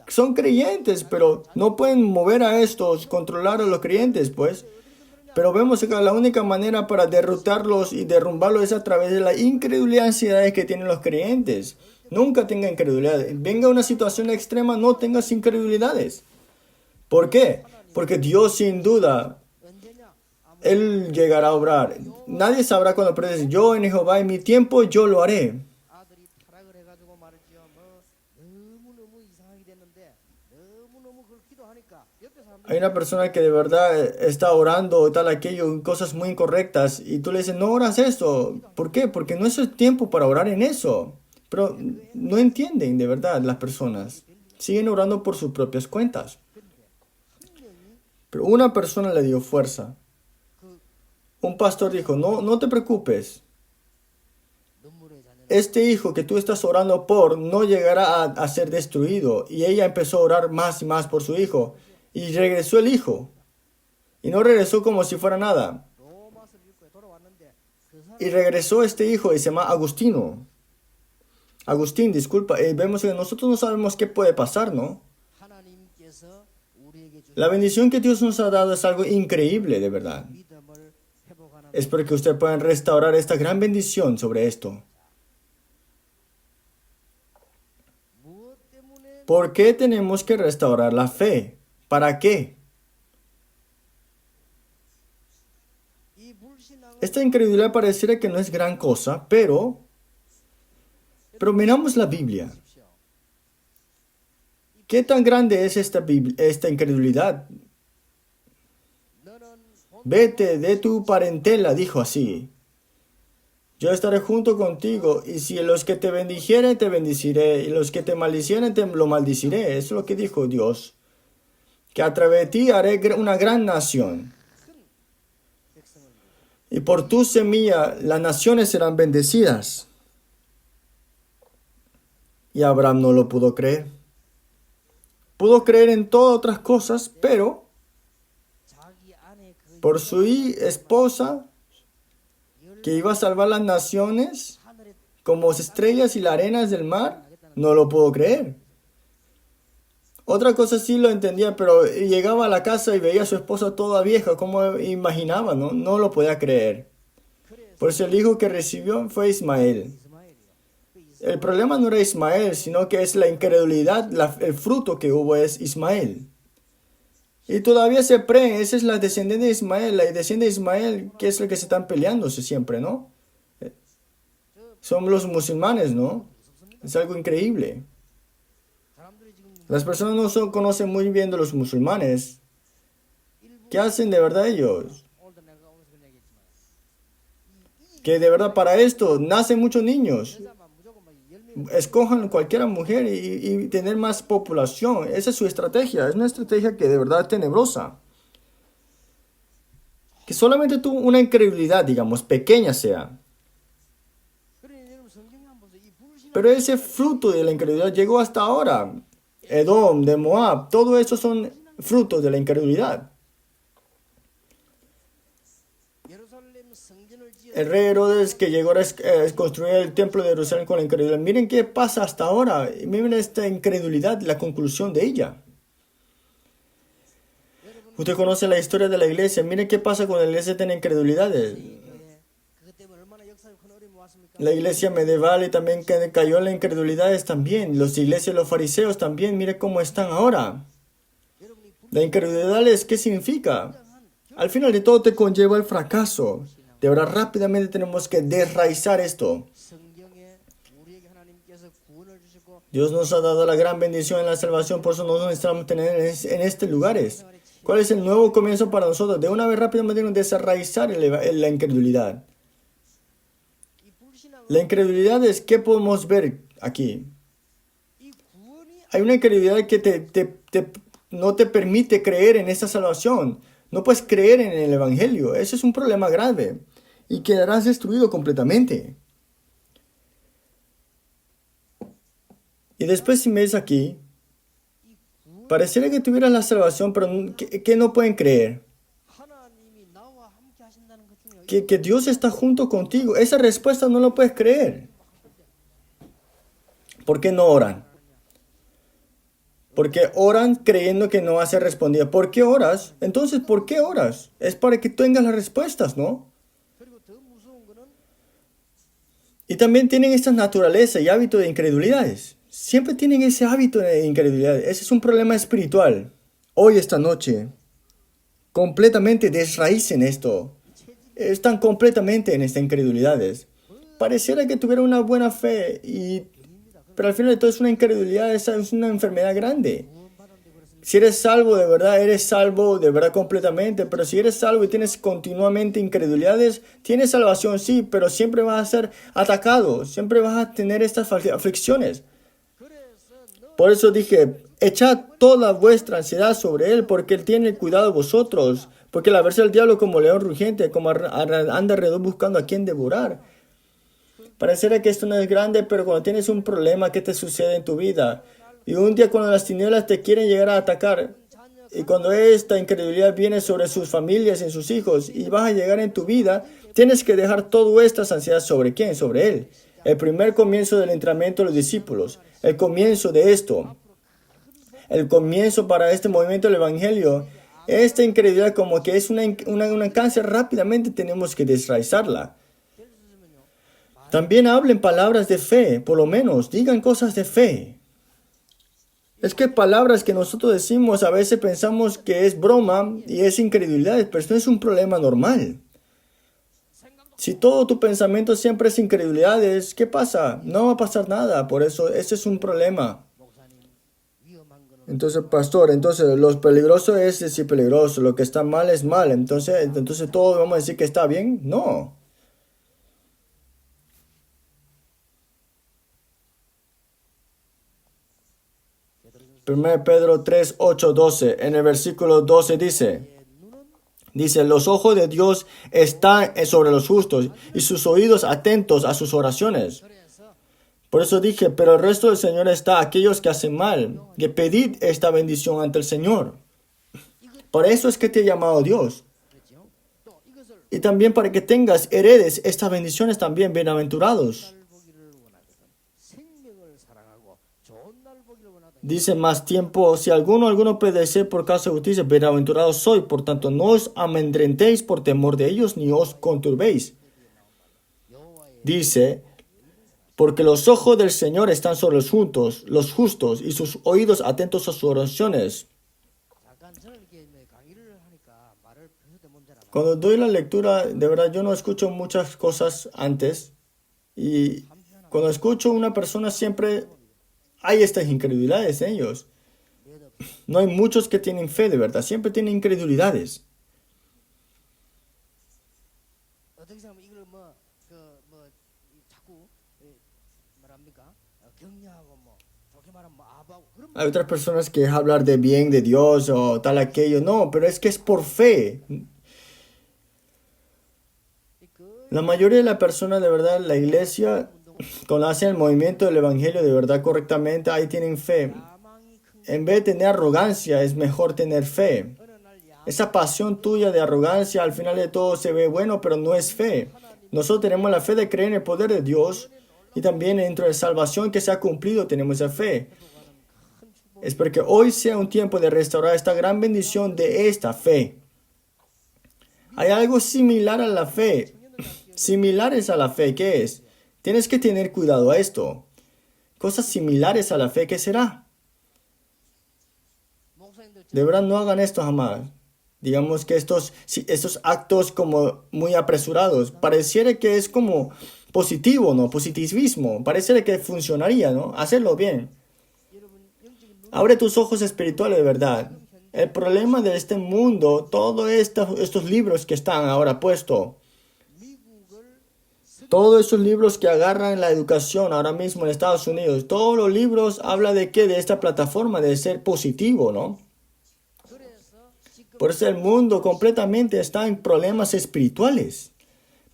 A: Son creyentes, pero no pueden mover a estos, controlar a los creyentes, pues. Pero vemos que la única manera para derrotarlos y derrumbarlos es a través de la incredulidad y ansiedades que tienen los creyentes. Nunca tenga incredulidad. Venga una situación extrema, no tengas incredulidades. ¿Por qué? Porque Dios sin duda, Él llegará a obrar. Nadie sabrá cuando predece. Yo en Jehová en mi tiempo yo lo haré. Hay una persona que de verdad está orando y tal aquello, cosas muy incorrectas, y tú le dices, no oras eso. ¿Por qué? Porque no es el tiempo para orar en eso. Pero no entienden de verdad las personas. Siguen orando por sus propias cuentas. Pero una persona le dio fuerza. Un pastor dijo, no te preocupes. Este hijo que tú estás orando por no llegará a ser destruido. Y ella empezó a orar más y más por su hijo. Y regresó el hijo. Y no regresó como si fuera nada. Y regresó este hijo y se llama Agustino. Agustín, disculpa. Vemos que nosotros no sabemos qué puede pasar, ¿no? La bendición que Dios nos ha dado es algo increíble, de verdad. Espero que ustedes puedan restaurar esta gran bendición sobre esto. ¿Por qué tenemos que restaurar la fe? ¿Para qué? Esta incredulidad pareciera que no es gran cosa, pero miramos la Biblia. ¿Qué tan grande es esta incredulidad? Vete de tu parentela, dijo así. Yo estaré junto contigo, y si los que te bendijeren, te bendeciré, y los que te maldicieren, te lo maldiciré. Eso es lo que dijo Dios. Que a través de ti haré una gran nación. Y por tu semilla las naciones serán bendecidas. Y Abraham no lo pudo creer. Pudo creer en todas otras cosas, pero por su esposa, que iba a salvar las naciones, como estrellas y las arenas del mar, no lo pudo creer. Otra cosa sí lo entendía, pero llegaba a la casa y veía a su esposa toda vieja, como imaginaba, ¿no? No lo podía creer. Por eso el hijo que recibió fue Ismael. El problema no era Ismael, sino que es la incredulidad, el fruto que hubo es Ismael. Y todavía se esa es la descendencia de Ismael, la descendencia de Ismael, que es la que se están peleándose siempre, ¿no? Son los musulmanes, ¿no? Es algo increíble. Las personas no conocen muy bien de los musulmanes. ¿Qué hacen de verdad ellos? Que de verdad para esto nacen muchos niños. Escojan cualquier mujer y tener más población. Esa es su estrategia. Es una estrategia que de verdad es tenebrosa. Que solamente tuvo una incredulidad, digamos, pequeña sea. Pero ese fruto de la incredulidad llegó hasta ahora. Edom, de Moab, todo eso son frutos de la incredulidad. El rey Herodes que llegó a construir el templo de Jerusalén con la incredulidad. Miren qué pasa hasta ahora. Miren esta incredulidad, la conclusión de ella. Usted conoce la historia de la iglesia. Miren qué pasa cuando la iglesia tiene incredulidades. La iglesia medieval y también cayó en la incredulidades también. Las iglesias, los fariseos también. Miren cómo están ahora. La incredulidad, ¿qué significa? Al final de todo te conlleva el fracaso. De verdad, rápidamente tenemos que desraizar esto. Dios nos ha dado la gran bendición en la salvación, por eso nos necesitamos tener en estos lugares. ¿Cuál es el nuevo comienzo para nosotros? De una vez rápidamente desraizar la incredulidad. La incredulidad es, ¿qué podemos ver aquí? Hay una incredulidad que no te permite creer en esta salvación. No puedes creer en el Evangelio. Ese es un problema grave. Y quedarás destruido completamente. Y después si me ves aquí, pareciera que tuvieras la salvación, pero que no pueden creer. Que Dios está junto contigo. Esa respuesta no lo puedes creer. ¿Por qué no oran? Porque oran creyendo que no va a ser respondida. ¿Por qué oras? Entonces, ¿por qué oras? Es para que tengas las respuestas, ¿no? Y también tienen esta naturaleza y hábito de incredulidades. Siempre tienen ese hábito de incredulidad. Ese es un problema espiritual. Hoy, esta noche, completamente desraícen esto. Están completamente en estas incredulidades. Pareciera que tuvieran una buena fe, pero al final de todo es una incredulidad, es una enfermedad grande. Si eres salvo de verdad completamente, pero si eres salvo y tienes continuamente incredulidades, tienes salvación sí, pero siempre vas a ser atacado, siempre vas a tener estas aflicciones. Por eso dije, echad toda vuestra ansiedad sobre Él, porque Él tiene cuidado de vosotros. Porque la versa del diablo como león rugiente, como anda alrededor buscando a quien devorar. Pareciera que esto no es grande, pero cuando tienes un problema, ¿qué te sucede en tu vida? Y un día cuando las tinieblas te quieren llegar a atacar, y cuando esta incredulidad viene sobre sus familias y sus hijos, y vas a llegar en tu vida, tienes que dejar todas estas ansiedades sobre ¿quién? Sobre Él. El primer comienzo del entrenamiento de los discípulos. El comienzo de esto. El comienzo para este movimiento del Evangelio. Esta incredulidad como que es una cáncer, rápidamente tenemos que desraizarla. También hablen palabras de fe, por lo menos, digan cosas de fe. Es que palabras que nosotros decimos a veces pensamos que es broma y es incredulidad, pero esto es un problema normal. Si todo tu pensamiento siempre es incredulidades, ¿qué pasa? No va a pasar nada. Por eso, ese es un problema. Entonces, pastor, entonces lo peligroso es decir peligroso, lo que está mal es mal. Entonces todo vamos a decir que está bien. No. 1 Pedro 3, 8, 12. En el versículo 12 dice, los ojos de Dios están sobre los justos y sus oídos atentos a sus oraciones. Por eso dije, pero el resto del Señor está a aquellos que hacen mal, que pedid esta bendición ante el Señor. Por eso es que te he llamado Dios. Y también para que tengas, heredes estas bendiciones también, bienaventurados. Dice más tiempo, si alguno padece por causa de justicia, bienaventurados soy. Por tanto, no os amedrentéis por temor de ellos, ni os conturbéis. Dice, porque los ojos del Señor están sobre los justos, y sus oídos atentos a sus oraciones. Cuando doy la lectura, de verdad, yo no escucho muchas cosas antes. Y cuando escucho a una persona, siempre hay estas incredulidades en ellos. No hay muchos que tienen fe, de verdad. Siempre tienen incredulidades. Hay otras personas que hablan de bien de Dios o tal aquello. No, pero es que es por fe. La mayoría de las personas, de verdad, la iglesia, cuando hacen el movimiento del evangelio de verdad correctamente, ahí tienen fe. En vez de tener arrogancia, es mejor tener fe. Esa pasión tuya de arrogancia, al final de todo se ve bueno, pero no es fe. Nosotros tenemos la fe de creer en el poder de Dios y también dentro de salvación que se ha cumplido tenemos esa fe. Espero que hoy sea un tiempo de restaurar esta gran bendición de esta fe. Hay algo similar a la fe. Similares a la fe, ¿qué es? Tienes que tener cuidado a esto. Cosas similares a la fe, ¿qué será? De verdad, no hagan esto jamás. Digamos que estos actos como muy apresurados, pareciera que es como positivo, ¿no? Positivismo. Pareciera que funcionaría, ¿no? Hacerlo bien. Abre tus ojos espirituales de verdad. El problema de este mundo, todos estos libros que están ahora puestos, todos esos libros que agarran la educación ahora mismo en Estados Unidos, todos los libros hablan de qué, de esta plataforma de ser positivo, ¿no? Por eso el mundo completamente está en problemas espirituales.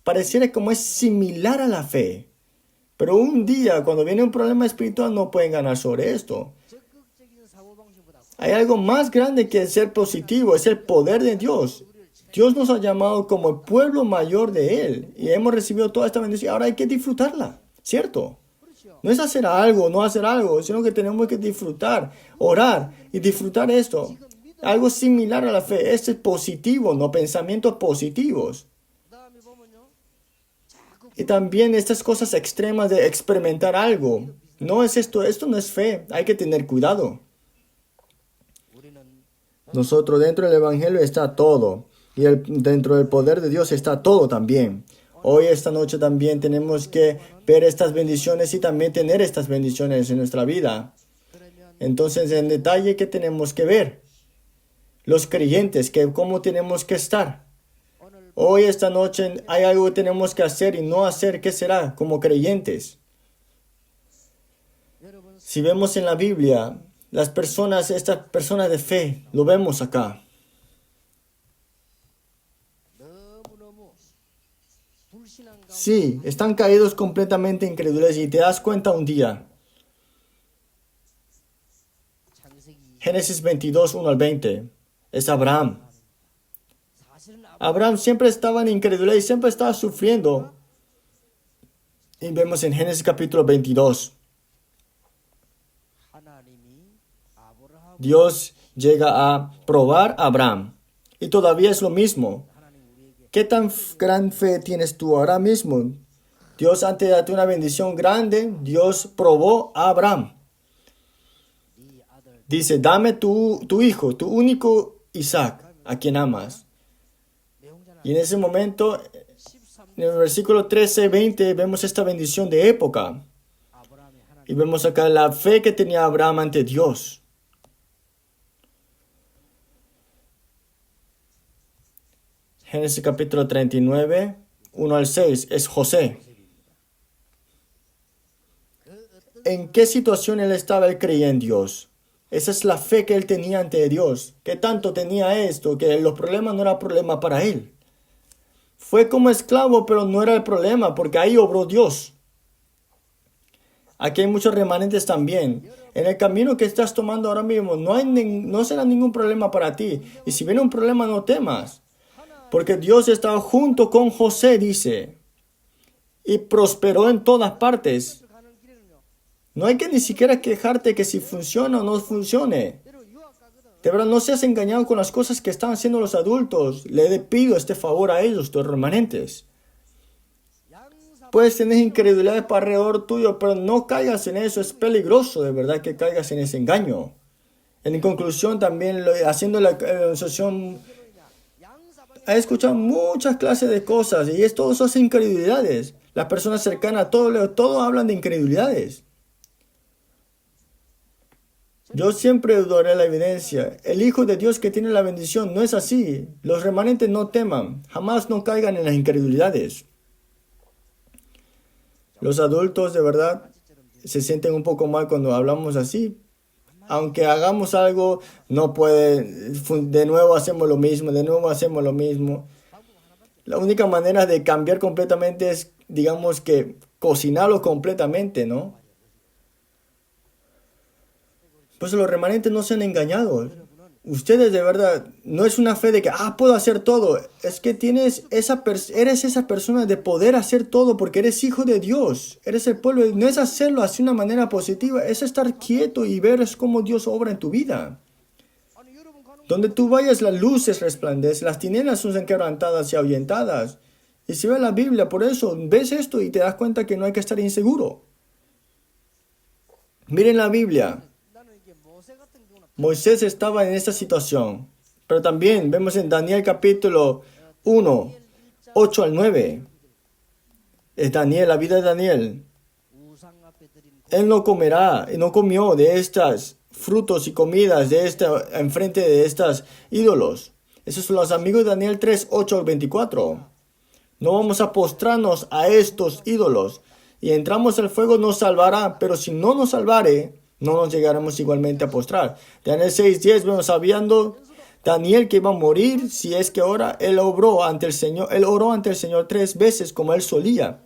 A: Pareciera como es similar a la fe. Pero un día, cuando viene un problema espiritual, no pueden ganar sobre esto. Hay algo más grande que ser positivo, es el poder de Dios. Dios nos ha llamado como el pueblo mayor de Él y hemos recibido toda esta bendición. Ahora hay que disfrutarla, ¿cierto? No es hacer algo, no hacer algo, sino que tenemos que disfrutar, orar y disfrutar esto. Algo similar a la fe, es positivo, no pensamientos positivos. Y también estas cosas extremas de experimentar algo. No es esto no es fe, hay que tener cuidado. Nosotros dentro del Evangelio está todo. Y dentro del poder de Dios está todo también. Hoy, esta noche también tenemos que ver estas bendiciones y también tener estas bendiciones en nuestra vida. Entonces, en detalle, ¿qué tenemos que ver? Los creyentes, cómo tenemos que estar. Hoy, esta noche, hay algo que tenemos que hacer y no hacer. ¿Qué será? Como creyentes. Si vemos en la Biblia, estas personas de fe, lo vemos acá. Sí, están caídos completamente incrédulos y te das cuenta un día. Génesis 22, 1 al 20. Es Abraham. Abraham siempre estaba en incredulidad y siempre estaba sufriendo. Y vemos en Génesis capítulo 22. Dios llega a probar a Abraham. Y todavía es lo mismo. ¿Qué tan gran fe tienes tú ahora mismo? Dios, antes de darte una bendición grande, Dios probó a Abraham. Dice, dame tu hijo, tu único Isaac, a quien amas. Y en ese momento, en el versículo 13, 20, vemos esta bendición de época. Y vemos acá la fe que tenía Abraham ante Dios. Génesis capítulo 39, 1 al 6, es José. ¿En qué situación él estaba? Él creía en Dios. Esa es la fe que él tenía ante Dios. ¿Qué tanto tenía esto? Que los problemas no eran problema para él. Fue como esclavo, pero no era el problema, porque ahí obró Dios. Aquí hay muchos remanentes también. En el camino que estás tomando ahora mismo, no será ningún problema para ti. Y si viene un problema, no temas. Porque Dios estaba junto con José, dice. Y prosperó en todas partes. No hay que ni siquiera quejarte que si funciona o no funcione. De verdad, no seas engañado con las cosas que están haciendo los adultos. Le pido este favor a ellos, tus remanentes. Puedes tener incredulidad para alrededor tuyo, pero no caigas en eso. Es peligroso, de verdad, que caigas en ese engaño. En conclusión, también haciendo la asociación, he escuchado muchas clases de cosas y todo eso es incredulidades. Las personas cercanas, todo hablan de incredulidades. Yo siempre dudaré la evidencia. El Hijo de Dios que tiene la bendición no es así. Los remanentes no teman. Jamás no caigan en las incredulidades. Los adultos de verdad se sienten un poco mal cuando hablamos así. Aunque hagamos algo, no puede. De nuevo hacemos lo mismo, de nuevo hacemos lo mismo. La única manera de cambiar completamente es, digamos que, cocinarlo completamente, ¿no? Pues los remanentes no sean engañados. Ustedes de verdad, no es una fe de que, puedo hacer todo. Es que eres esa persona de poder hacer todo porque eres hijo de Dios. Eres el pueblo. No es hacerlo así de una manera positiva, es estar quieto y ver cómo Dios obra en tu vida. Donde tú vayas, las luces resplandecen, las tinieblas son quebrantadas y ahuyentadas. Y si ves la Biblia, por eso ves esto y te das cuenta que no hay que estar inseguro. Miren la Biblia. Moisés estaba en esta situación, pero también vemos en Daniel capítulo 1, 8 al 9. Es Daniel, la vida de Daniel. Él no comerá y no comió de estas frutos y comidas enfrente de estos ídolos. Esos son los amigos de Daniel 3, 8 al 24. No vamos a postrarnos a estos ídolos. Y entramos al fuego nos salvará, pero si no nos salvare, no nos llegaremos igualmente a postrar. Daniel 6:10 vemos sabiendo Daniel que iba a morir si es que ora. Él oró ante el Señor 3 veces como él solía.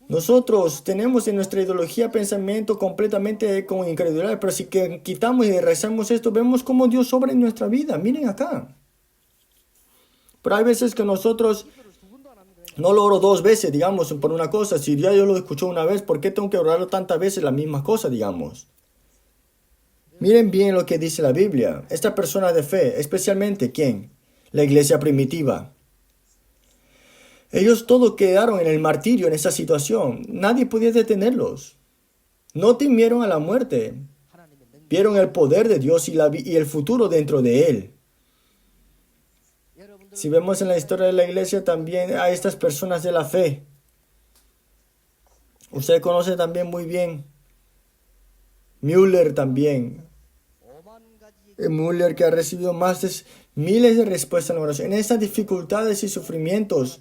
A: Nosotros tenemos en nuestra ideología pensamiento completamente con incredulidad, pero si quitamos y rezamos esto, vemos cómo Dios obra en nuestra vida. Miren acá. Pero hay veces que nosotros no lo oro 2 veces, digamos, por una cosa. Si ya yo lo escuché una vez, ¿por qué tengo que orarlo tantas veces la misma cosa, digamos? Miren bien lo que dice la Biblia. Esta persona de fe, especialmente, ¿quién? La iglesia primitiva. Ellos todos quedaron en el martirio en esa situación. Nadie podía detenerlos. No temieron a la muerte. Vieron el poder de Dios y el futuro dentro de Él. Si vemos en la historia de la iglesia también a estas personas de la fe. Usted conoce también muy bien Müller también. Müller que ha recibido más de miles de respuestas en la oración. En estas dificultades y sufrimientos,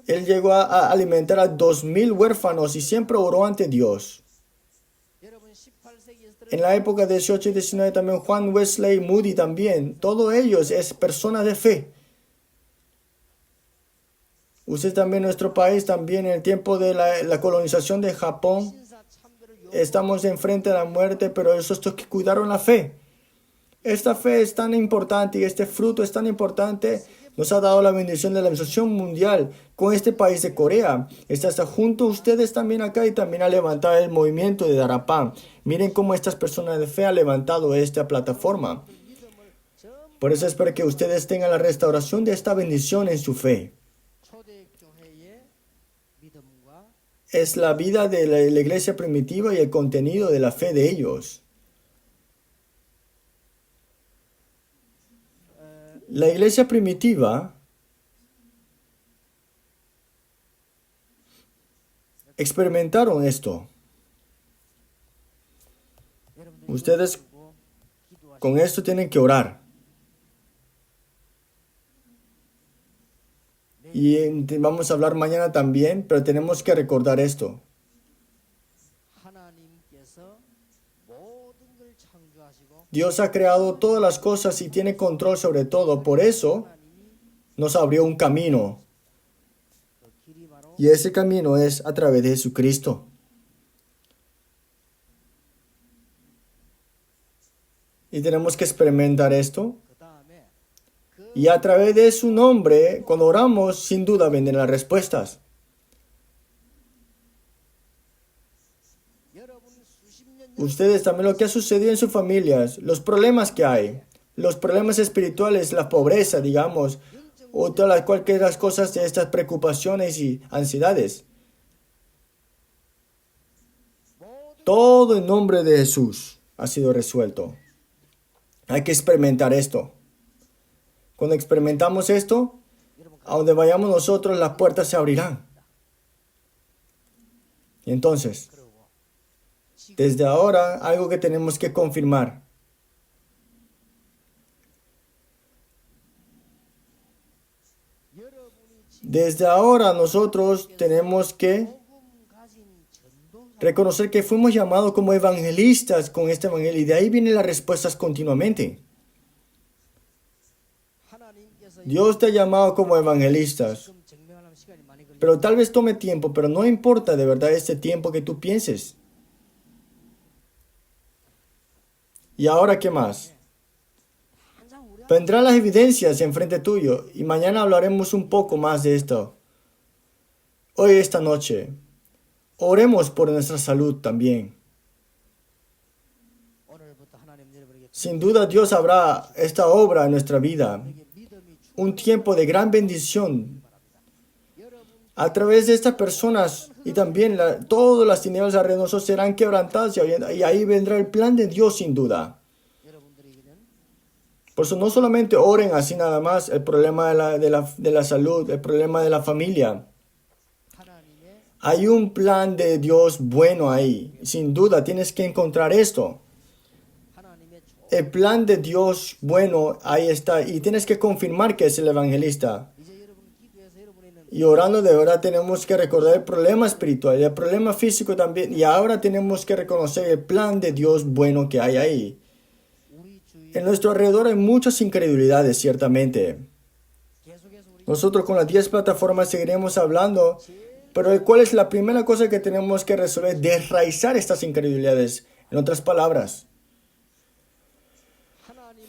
A: él llegó a alimentar a 2,000 huérfanos y siempre oró ante Dios. En la época de 18 y 19 también Juan Wesley Moody también. Todos ellos es personas de fe. Usted también, nuestro país también, en el tiempo de la colonización de Japón, estamos enfrente de la muerte, pero esos que cuidaron la fe. Esta fe es tan importante y este fruto es tan importante. Nos ha dado la bendición de la Organización Mundial con este país de Corea. Está junto a ustedes también acá y también ha levantado el movimiento de Darapam. Miren cómo estas personas de fe han levantado esta plataforma. Por eso espero que ustedes tengan la restauración de esta bendición en su fe. es la vida de la iglesia primitiva y el contenido de la fe de ellos. La iglesia primitiva experimentaron esto. Ustedes con esto tienen que orar. Y vamos a hablar mañana también, pero tenemos que recordar esto. Dios ha creado todas las cosas y tiene control sobre todo. Por eso nos abrió un camino. Y ese camino es a través de Jesucristo. Y tenemos que experimentar esto. Y a través de su nombre, cuando oramos, sin duda vendrán las respuestas. Ustedes también lo que ha sucedido en sus familias, los problemas que hay, los problemas espirituales, la pobreza, digamos, o todas cualquier las cosas de estas preocupaciones y ansiedades. Todo en nombre de Jesús ha sido resuelto. Hay que experimentar esto. Cuando experimentamos esto, a donde vayamos nosotros, las puertas se abrirán. Y entonces, desde ahora, algo que tenemos que confirmar. Desde ahora nosotros tenemos que reconocer que fuimos llamados como evangelistas con este evangelio y de ahí vienen las respuestas continuamente. Dios te ha llamado como evangelistas, pero tal vez tome tiempo, pero no importa de verdad este tiempo que tú pienses. ¿Y ahora qué más? Vendrán las evidencias enfrente tuyo y mañana hablaremos un poco más de esto. Hoy, esta noche, oremos por nuestra salud también. Sin duda Dios habrá esta obra en nuestra vida, un tiempo de gran bendición. A través de estas personas y también todas las tinieblas alrededor de nosotros serán quebrantadas y ahí vendrá el plan de Dios sin duda. Por eso no solamente oren así nada más el problema de la salud, el problema de la familia. Hay un plan de Dios bueno ahí. Sin duda tienes que encontrar esto. El plan de Dios bueno ahí está y tienes que confirmar que es el evangelista. Y orando de verdad tenemos que recordar el problema espiritual y el problema físico también. Y ahora tenemos que reconocer el plan de Dios bueno que hay ahí. En nuestro alrededor hay muchas incredulidades, ciertamente. Nosotros con las 10 plataformas seguiremos hablando, pero ¿cuál es la primera cosa que tenemos que resolver? Desraizar estas incredulidades. En otras palabras,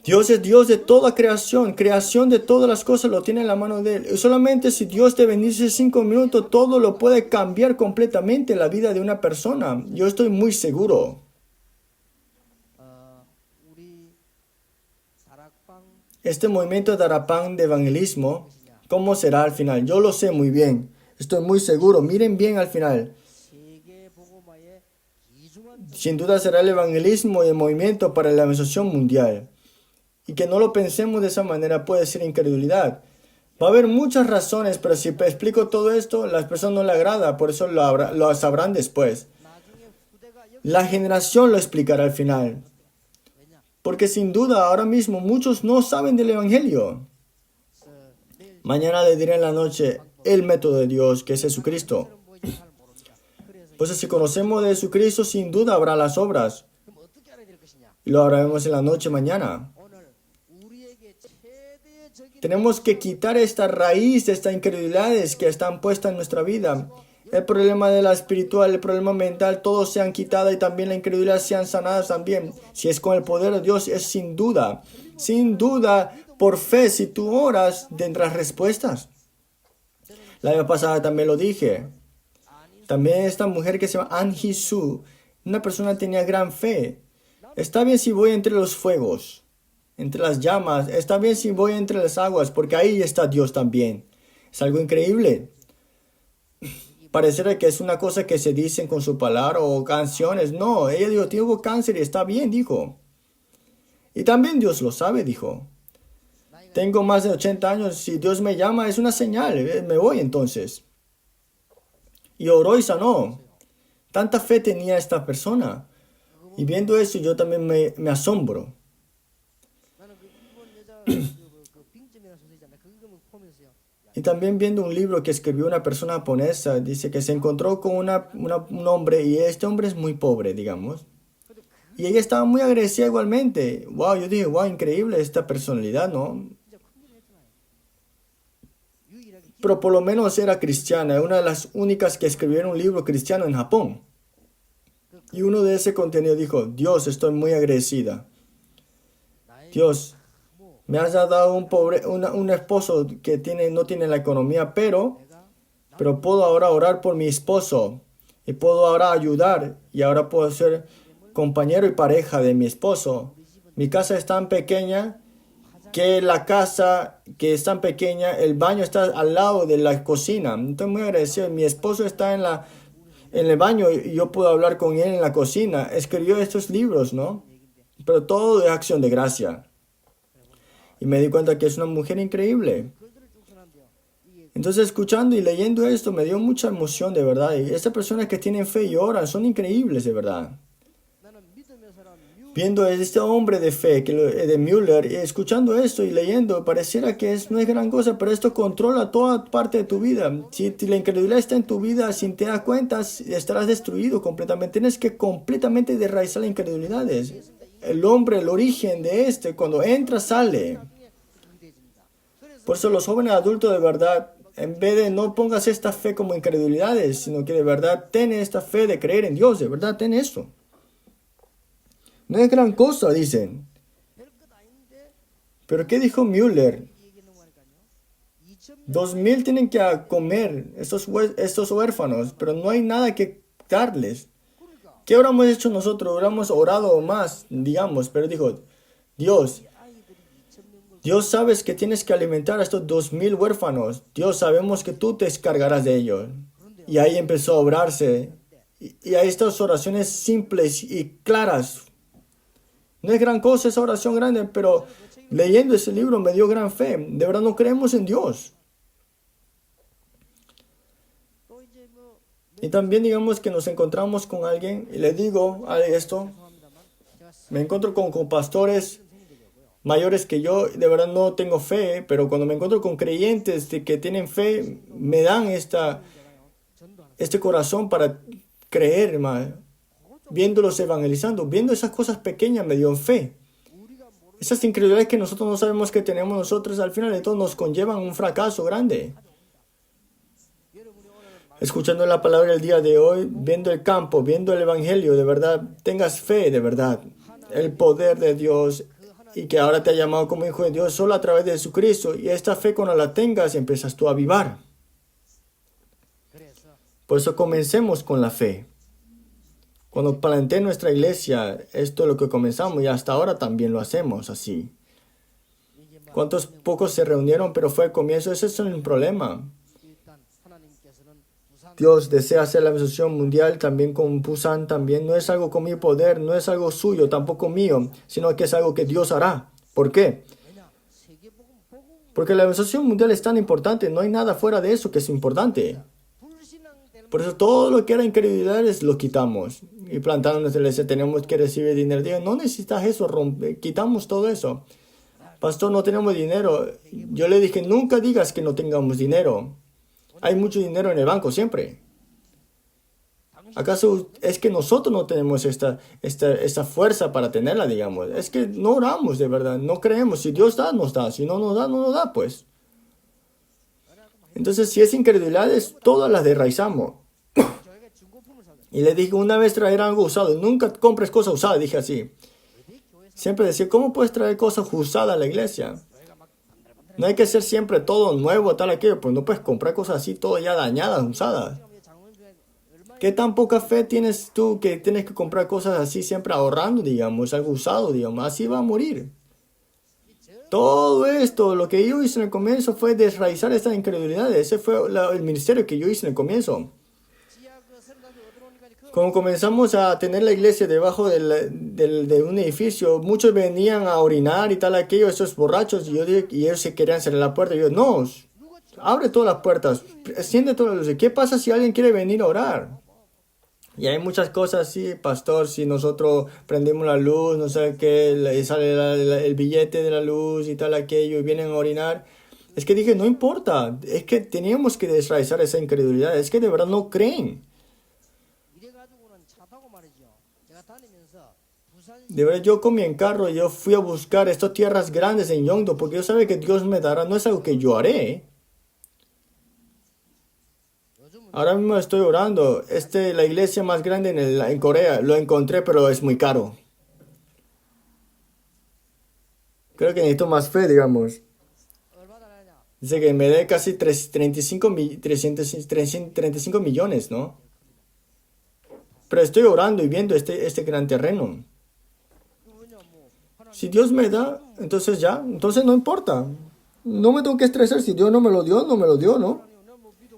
A: Dios es Dios de toda creación. Creación de todas las cosas lo tiene en la mano de Él. Y solamente si Dios te bendice 5 minutos, todo lo puede cambiar completamente la vida de una persona. Yo estoy muy seguro. Este movimiento de Darapán de evangelismo, ¿cómo será al final? Yo lo sé muy bien. Estoy muy seguro. Miren bien al final. Sin duda será el evangelismo y el movimiento para la evangelización mundial. Y que no lo pensemos de esa manera puede ser incredulidad. Va a haber muchas razones, pero si explico todo esto, a las personas no le agrada, por eso lo sabrán después. La generación lo explicará al final. Porque sin duda ahora mismo muchos no saben del Evangelio. Mañana le diré en la noche el método de Dios, que es Jesucristo. Pues si conocemos de Jesucristo, sin duda habrá las obras. Y lo haremos en la noche mañana. Tenemos que quitar esta raíz de estas incredulidades que están puestas en nuestra vida. El problema de la espiritual, el problema mental, todos se han quitado y también la incredulidad sean sanadas también. Si es con el poder de Dios, es sin duda, por fe, si tú oras, tendrás respuestas. La vez pasada también lo dije. También esta mujer que se llama An Hee-soo, una persona tenía gran fe. Está bien si voy entre los fuegos, entre las llamas. Está bien si voy entre las aguas, porque ahí está Dios también. Es algo increíble. Pareciera que es una cosa que se dicen con su palabra o canciones. No, ella dijo, tengo cáncer y está bien, dijo. Y también Dios lo sabe, dijo. Tengo más de 80 años, si Dios me llama es una señal, me voy entonces. Y oró y sanó. Tanta fe tenía esta persona. Y viendo eso yo también me asombro. Y también viendo un libro que escribió una persona japonesa, dice que se encontró con un hombre y este hombre es muy pobre, digamos. Y ella estaba muy agradecida igualmente. Wow, yo dije, wow, increíble esta personalidad, ¿no? Pero por lo menos era cristiana, una de las únicas que escribieron un libro cristiano en Japón. Y uno de ese contenido dijo, Dios, estoy muy agradecida. Dios, me has dado un esposo que no tiene la economía, pero puedo ahora orar por mi esposo. Y puedo ahora ayudar. Y ahora puedo ser compañero y pareja de mi esposo. Mi casa es tan pequeña que la casa que es tan pequeña, el baño está al lado de la cocina. Estoy muy agradecido. Mi esposo está en el baño y yo puedo hablar con él en la cocina. Escribió estos libros, ¿no? Pero todo de acción de gracia. Y me di cuenta que es una mujer increíble. Entonces, escuchando y leyendo esto, me dio mucha emoción, de verdad. Y estas personas que tienen fe y oran son increíbles, de verdad. Viendo a este hombre de fe, de Müller, y escuchando esto y leyendo, pareciera que no es gran cosa, pero esto controla toda parte de tu vida. Si la incredulidad está en tu vida, sin te das cuenta, estarás destruido completamente. Tienes que completamente derraizar la incredulidad. El hombre, el origen de cuando entra, sale. Por eso los jóvenes adultos, de verdad, en vez de no pongas esta fe como incredulidades, sino que de verdad ten esta fe de creer en Dios, de verdad ten esto. No es gran cosa, dicen. Pero ¿qué dijo Müller? 2000 tienen que comer estos huérfanos, pero no hay nada que darles. ¿Qué hubiéramos hecho nosotros? Hubiéramos orado más, digamos, pero dijo, Dios sabes que tienes que alimentar a estos 2000 huérfanos. Dios, sabemos que tú te descargarás de ellos. Y ahí empezó a obrarse. Y a estas oraciones simples y claras. No es gran cosa esa oración grande, pero leyendo ese libro me dio gran fe. De verdad no creemos en Dios. Y también digamos que nos encontramos con alguien y le digo esto. Me encuentro con pastores mayores que yo, de verdad no tengo fe, pero cuando me encuentro con creyentes que tienen fe, me dan este corazón para creer, hermano. Viéndolos evangelizando, viendo esas cosas pequeñas me dio fe. Esas incredulidades que nosotros no sabemos que tenemos nosotros, al final de todo nos conllevan un fracaso grande. Escuchando la palabra del día de hoy, viendo el campo, viendo el evangelio, de verdad, tengas fe, de verdad. El poder de Dios y que ahora te ha llamado como hijo de Dios solo a través de Jesucristo. Y esta fe cuando la tengas empiezas tú a avivar. Por eso comencemos con la fe. Cuando planteé nuestra iglesia, esto es lo que comenzamos y hasta ahora también lo hacemos así. ¿Cuántos pocos se reunieron, pero fue el comienzo? Ese es un problema. Dios desea hacer la organización mundial también con Busan, también no es algo con mi poder, no es algo suyo, tampoco mío, sino que es algo que Dios hará. ¿Por qué? Porque la organización mundial es tan importante, no hay nada fuera de eso que es importante. Por eso todo lo que era incredulidades lo quitamos. Y plantando nuestra iglesia tenemos que recibir dinero. Digo, no necesitas eso, quitamos todo eso. Pastor, no tenemos dinero. Yo le dije, nunca digas que no tengamos dinero. Hay mucho dinero en el banco siempre. ¿Acaso es que nosotros no tenemos esta fuerza para tenerla, digamos? Es que no oramos de verdad, no creemos. Si Dios da, nos da. Si no nos da, no nos da, pues. Entonces, si es incredulidades, todas las derraizamos. Y le dije, una vez traer algo usado. Nunca compres cosas usadas, dije así. Siempre decía, ¿cómo puedes traer cosas usadas a la iglesia? No hay que hacer siempre todo nuevo, tal, aquello. Pues no puedes comprar cosas así, todo ya dañadas, usadas. ¿Qué tan poca fe tienes tú que tienes que comprar cosas así siempre ahorrando, digamos, algo usado, digamos? Así va a morir. Todo esto, lo que yo hice en el comienzo fue desraizar estas incredulidades. Ese fue el ministerio que yo hice en el comienzo. Como comenzamos a tener la iglesia debajo de un edificio, muchos venían a orinar y tal aquello, esos borrachos, y ellos se querían cerrar la puerta. Y yo, no, abre todas las puertas, enciende todas las luces. ¿Qué pasa si alguien quiere venir a orar? Y hay muchas cosas así, pastor, si nosotros prendemos la luz, no sé qué, y sale el billete de la luz y tal aquello, y vienen a orinar. Es que dije, no importa, es que teníamos que desraizar esa incredulidad, es que de verdad no creen. De verdad, yo con mi carro, yo fui a buscar estas tierras grandes en Yongdo, porque yo sabía que Dios me dará, no es algo que yo haré. Ahora mismo estoy orando. La iglesia más grande en Corea, lo encontré, pero es muy caro. Creo que necesito más fe, digamos. Dice que me dé casi 335 millones, ¿no? Pero estoy orando y viendo este gran terreno. Si Dios me da, entonces ya, entonces no importa. No me tengo que estresar. Si Dios no me lo dio, no me lo dio, ¿no?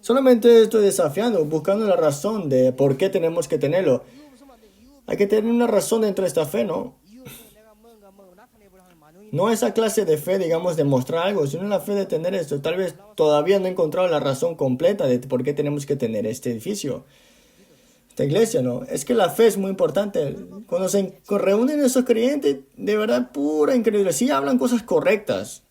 A: Solamente estoy desafiando, buscando la razón de por qué tenemos que tenerlo. Hay que tener una razón dentro de esta fe, ¿no? No esa clase de fe, digamos, de mostrar algo, sino la fe de tener esto. Tal vez todavía no he encontrado la razón completa de por qué tenemos que tener este edificio, esta iglesia, ¿no? Es que la fe es muy importante. Cuando se reúnen esos creyentes, de verdad, pura incredulidad. Sí hablan cosas correctas.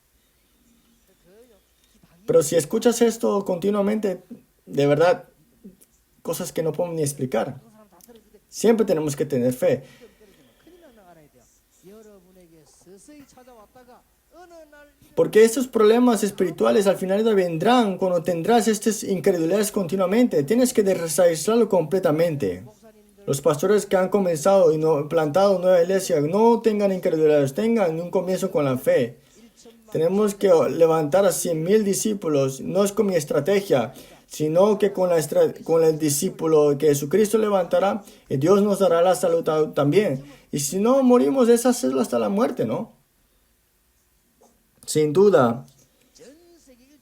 A: Pero si escuchas esto continuamente, de verdad, cosas que no puedo ni explicar. Siempre tenemos que tener fe. Porque estos problemas espirituales al final vendrán cuando tendrás estas incredulidades continuamente. Tienes que desraizarlo completamente. Los pastores que han comenzado y no plantado nueva iglesia no tengan incredulidades, tengan un comienzo con la fe. Tenemos que levantar a 100,000 discípulos, no es con mi estrategia, sino que con el discípulo que Jesucristo levantará, y Dios nos dará la salud también. Y si no morimos, es hacerlo hasta la muerte, ¿no? Sin duda,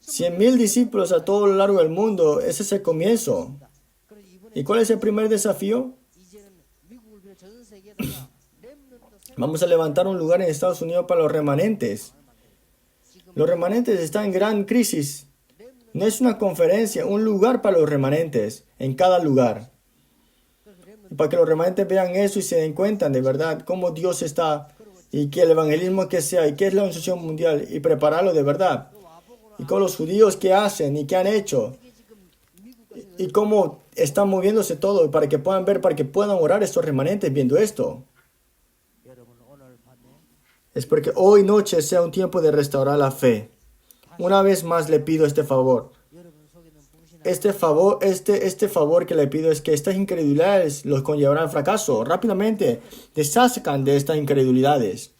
A: 100,000 discípulos a todo lo largo del mundo, ese es el comienzo. ¿Y cuál es el primer desafío? Vamos a levantar un lugar en Estados Unidos para los remanentes. Los remanentes están en gran crisis. No es una conferencia, un lugar para los remanentes, en cada lugar. Para que los remanentes vean eso y se den cuenta de verdad cómo Dios está y que el evangelismo que sea y qué es la organización mundial y prepararlo de verdad. Y con los judíos que hacen y qué han hecho y cómo están moviéndose todo para que puedan ver, para que puedan orar estos remanentes viendo esto. Es porque hoy noche sea un tiempo de restaurar la fe. Una vez más le pido este favor. Este favor que le pido es que estas incredulidades los conllevarán al fracaso. Rápidamente deshazcan de estas incredulidades.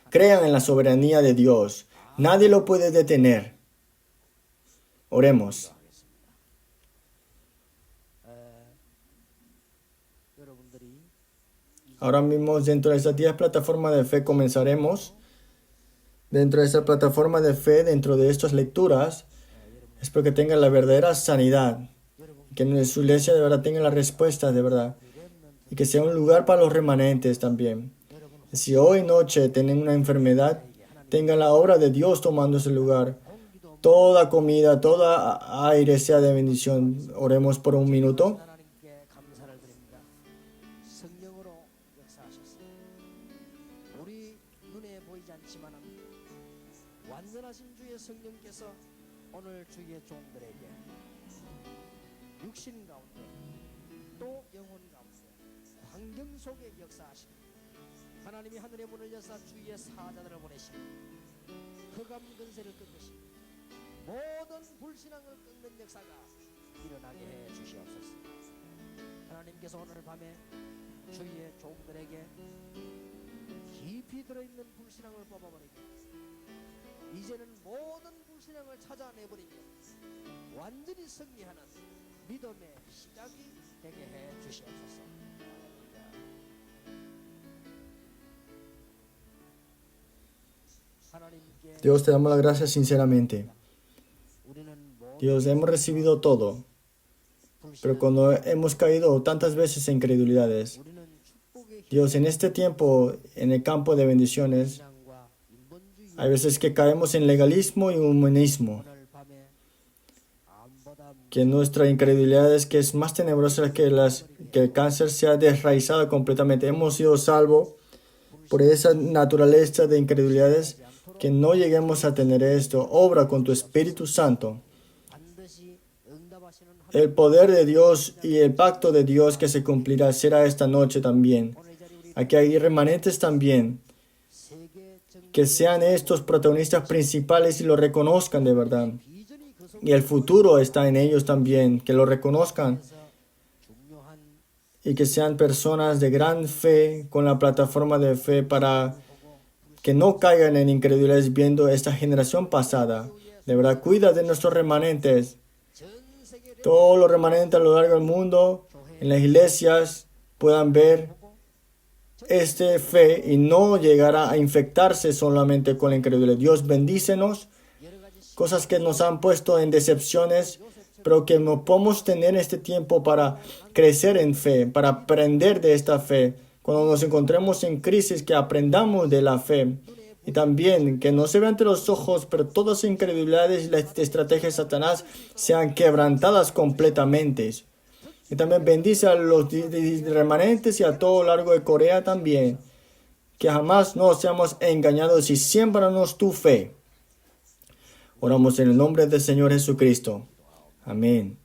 A: Crean en la soberanía de Dios. Nadie lo puede detener. Oremos. Ahora mismo dentro de estas 10 plataformas de fe comenzaremos. Dentro de esa plataforma de fe, dentro de estas lecturas, espero que tengan la verdadera sanidad. Que en su iglesia de verdad tenga la respuesta de verdad. Y que sea un lugar para los remanentes también. Si hoy noche tienen una enfermedad, tengan la obra de Dios tomando ese lugar. Toda comida, toda aire sea de bendición. Oremos por un minuto.
B: 하나님이 하늘의 문을 여사 주의 사자들을 보내시고 흑암 근세를 끊으시고 모든 불신앙을 끊는 역사가 일어나게 해 주시옵소서. 하나님께서 오늘 밤에 주의 종들에게 깊이 들어있는 불신앙을 뽑아버리고 이제는 모든 불신앙을 찾아내버리며 완전히 승리하는 믿음의 시작이 되게 해 주시옵소서.
A: Dios, te damos las gracias sinceramente. Dios, hemos recibido todo. Pero cuando hemos caído tantas veces en incredulidades,
B: 우리는 축복의
A: Dios, en este tiempo, en el campo de bendiciones,
B: 신앙과 인본주의
A: hay veces que caemos en legalismo y humanismo,
B: 오늘 밤에 암보다
A: que nuestra incredulidad es que es más tenebrosa que el cáncer sea desraizado completamente. Hemos sido salvos por esa naturaleza de incredulidades, que no lleguemos a tener esto. Obra con tu Espíritu Santo.
B: 반드시 응답하시는
A: El poder de Dios y el pacto de Dios que se cumplirá será esta noche también.
B: 오늘 이 자리 우리
A: Aquí hay remanentes también,
B: 세계 정
A: que sean estos protagonistas principales y lo reconozcan de verdad.
B: 비전이 그
A: Y el futuro está en ellos también, que lo reconozcan
B: 속에서 중요한
A: y que sean personas de gran fe con la plataforma de fe para que no caigan en incredulidades viendo esta generación pasada. De verdad, cuida de nuestros remanentes.
B: 전 세계
A: Todos los remanentes a lo largo del mundo, en las iglesias, puedan ver esta fe y no llegará a infectarse solamente con la incredulidad. Dios bendícenos,
B: 여러 가지
A: cosas que nos han puesto en decepciones, pero que no podemos tener este tiempo para crecer en fe, para aprender de esta fe. Cuando nos encontremos en crisis, que aprendamos de la fe. Y también que no se vea ante los ojos, pero todas las incredulidades y las estrategias de Satanás sean quebrantadas completamente. Y también bendice a los remanentes y a todo lo largo de Corea también. Que jamás nos seamos engañados y siémbranos tu fe. Oramos en el nombre del Señor Jesucristo. Amén.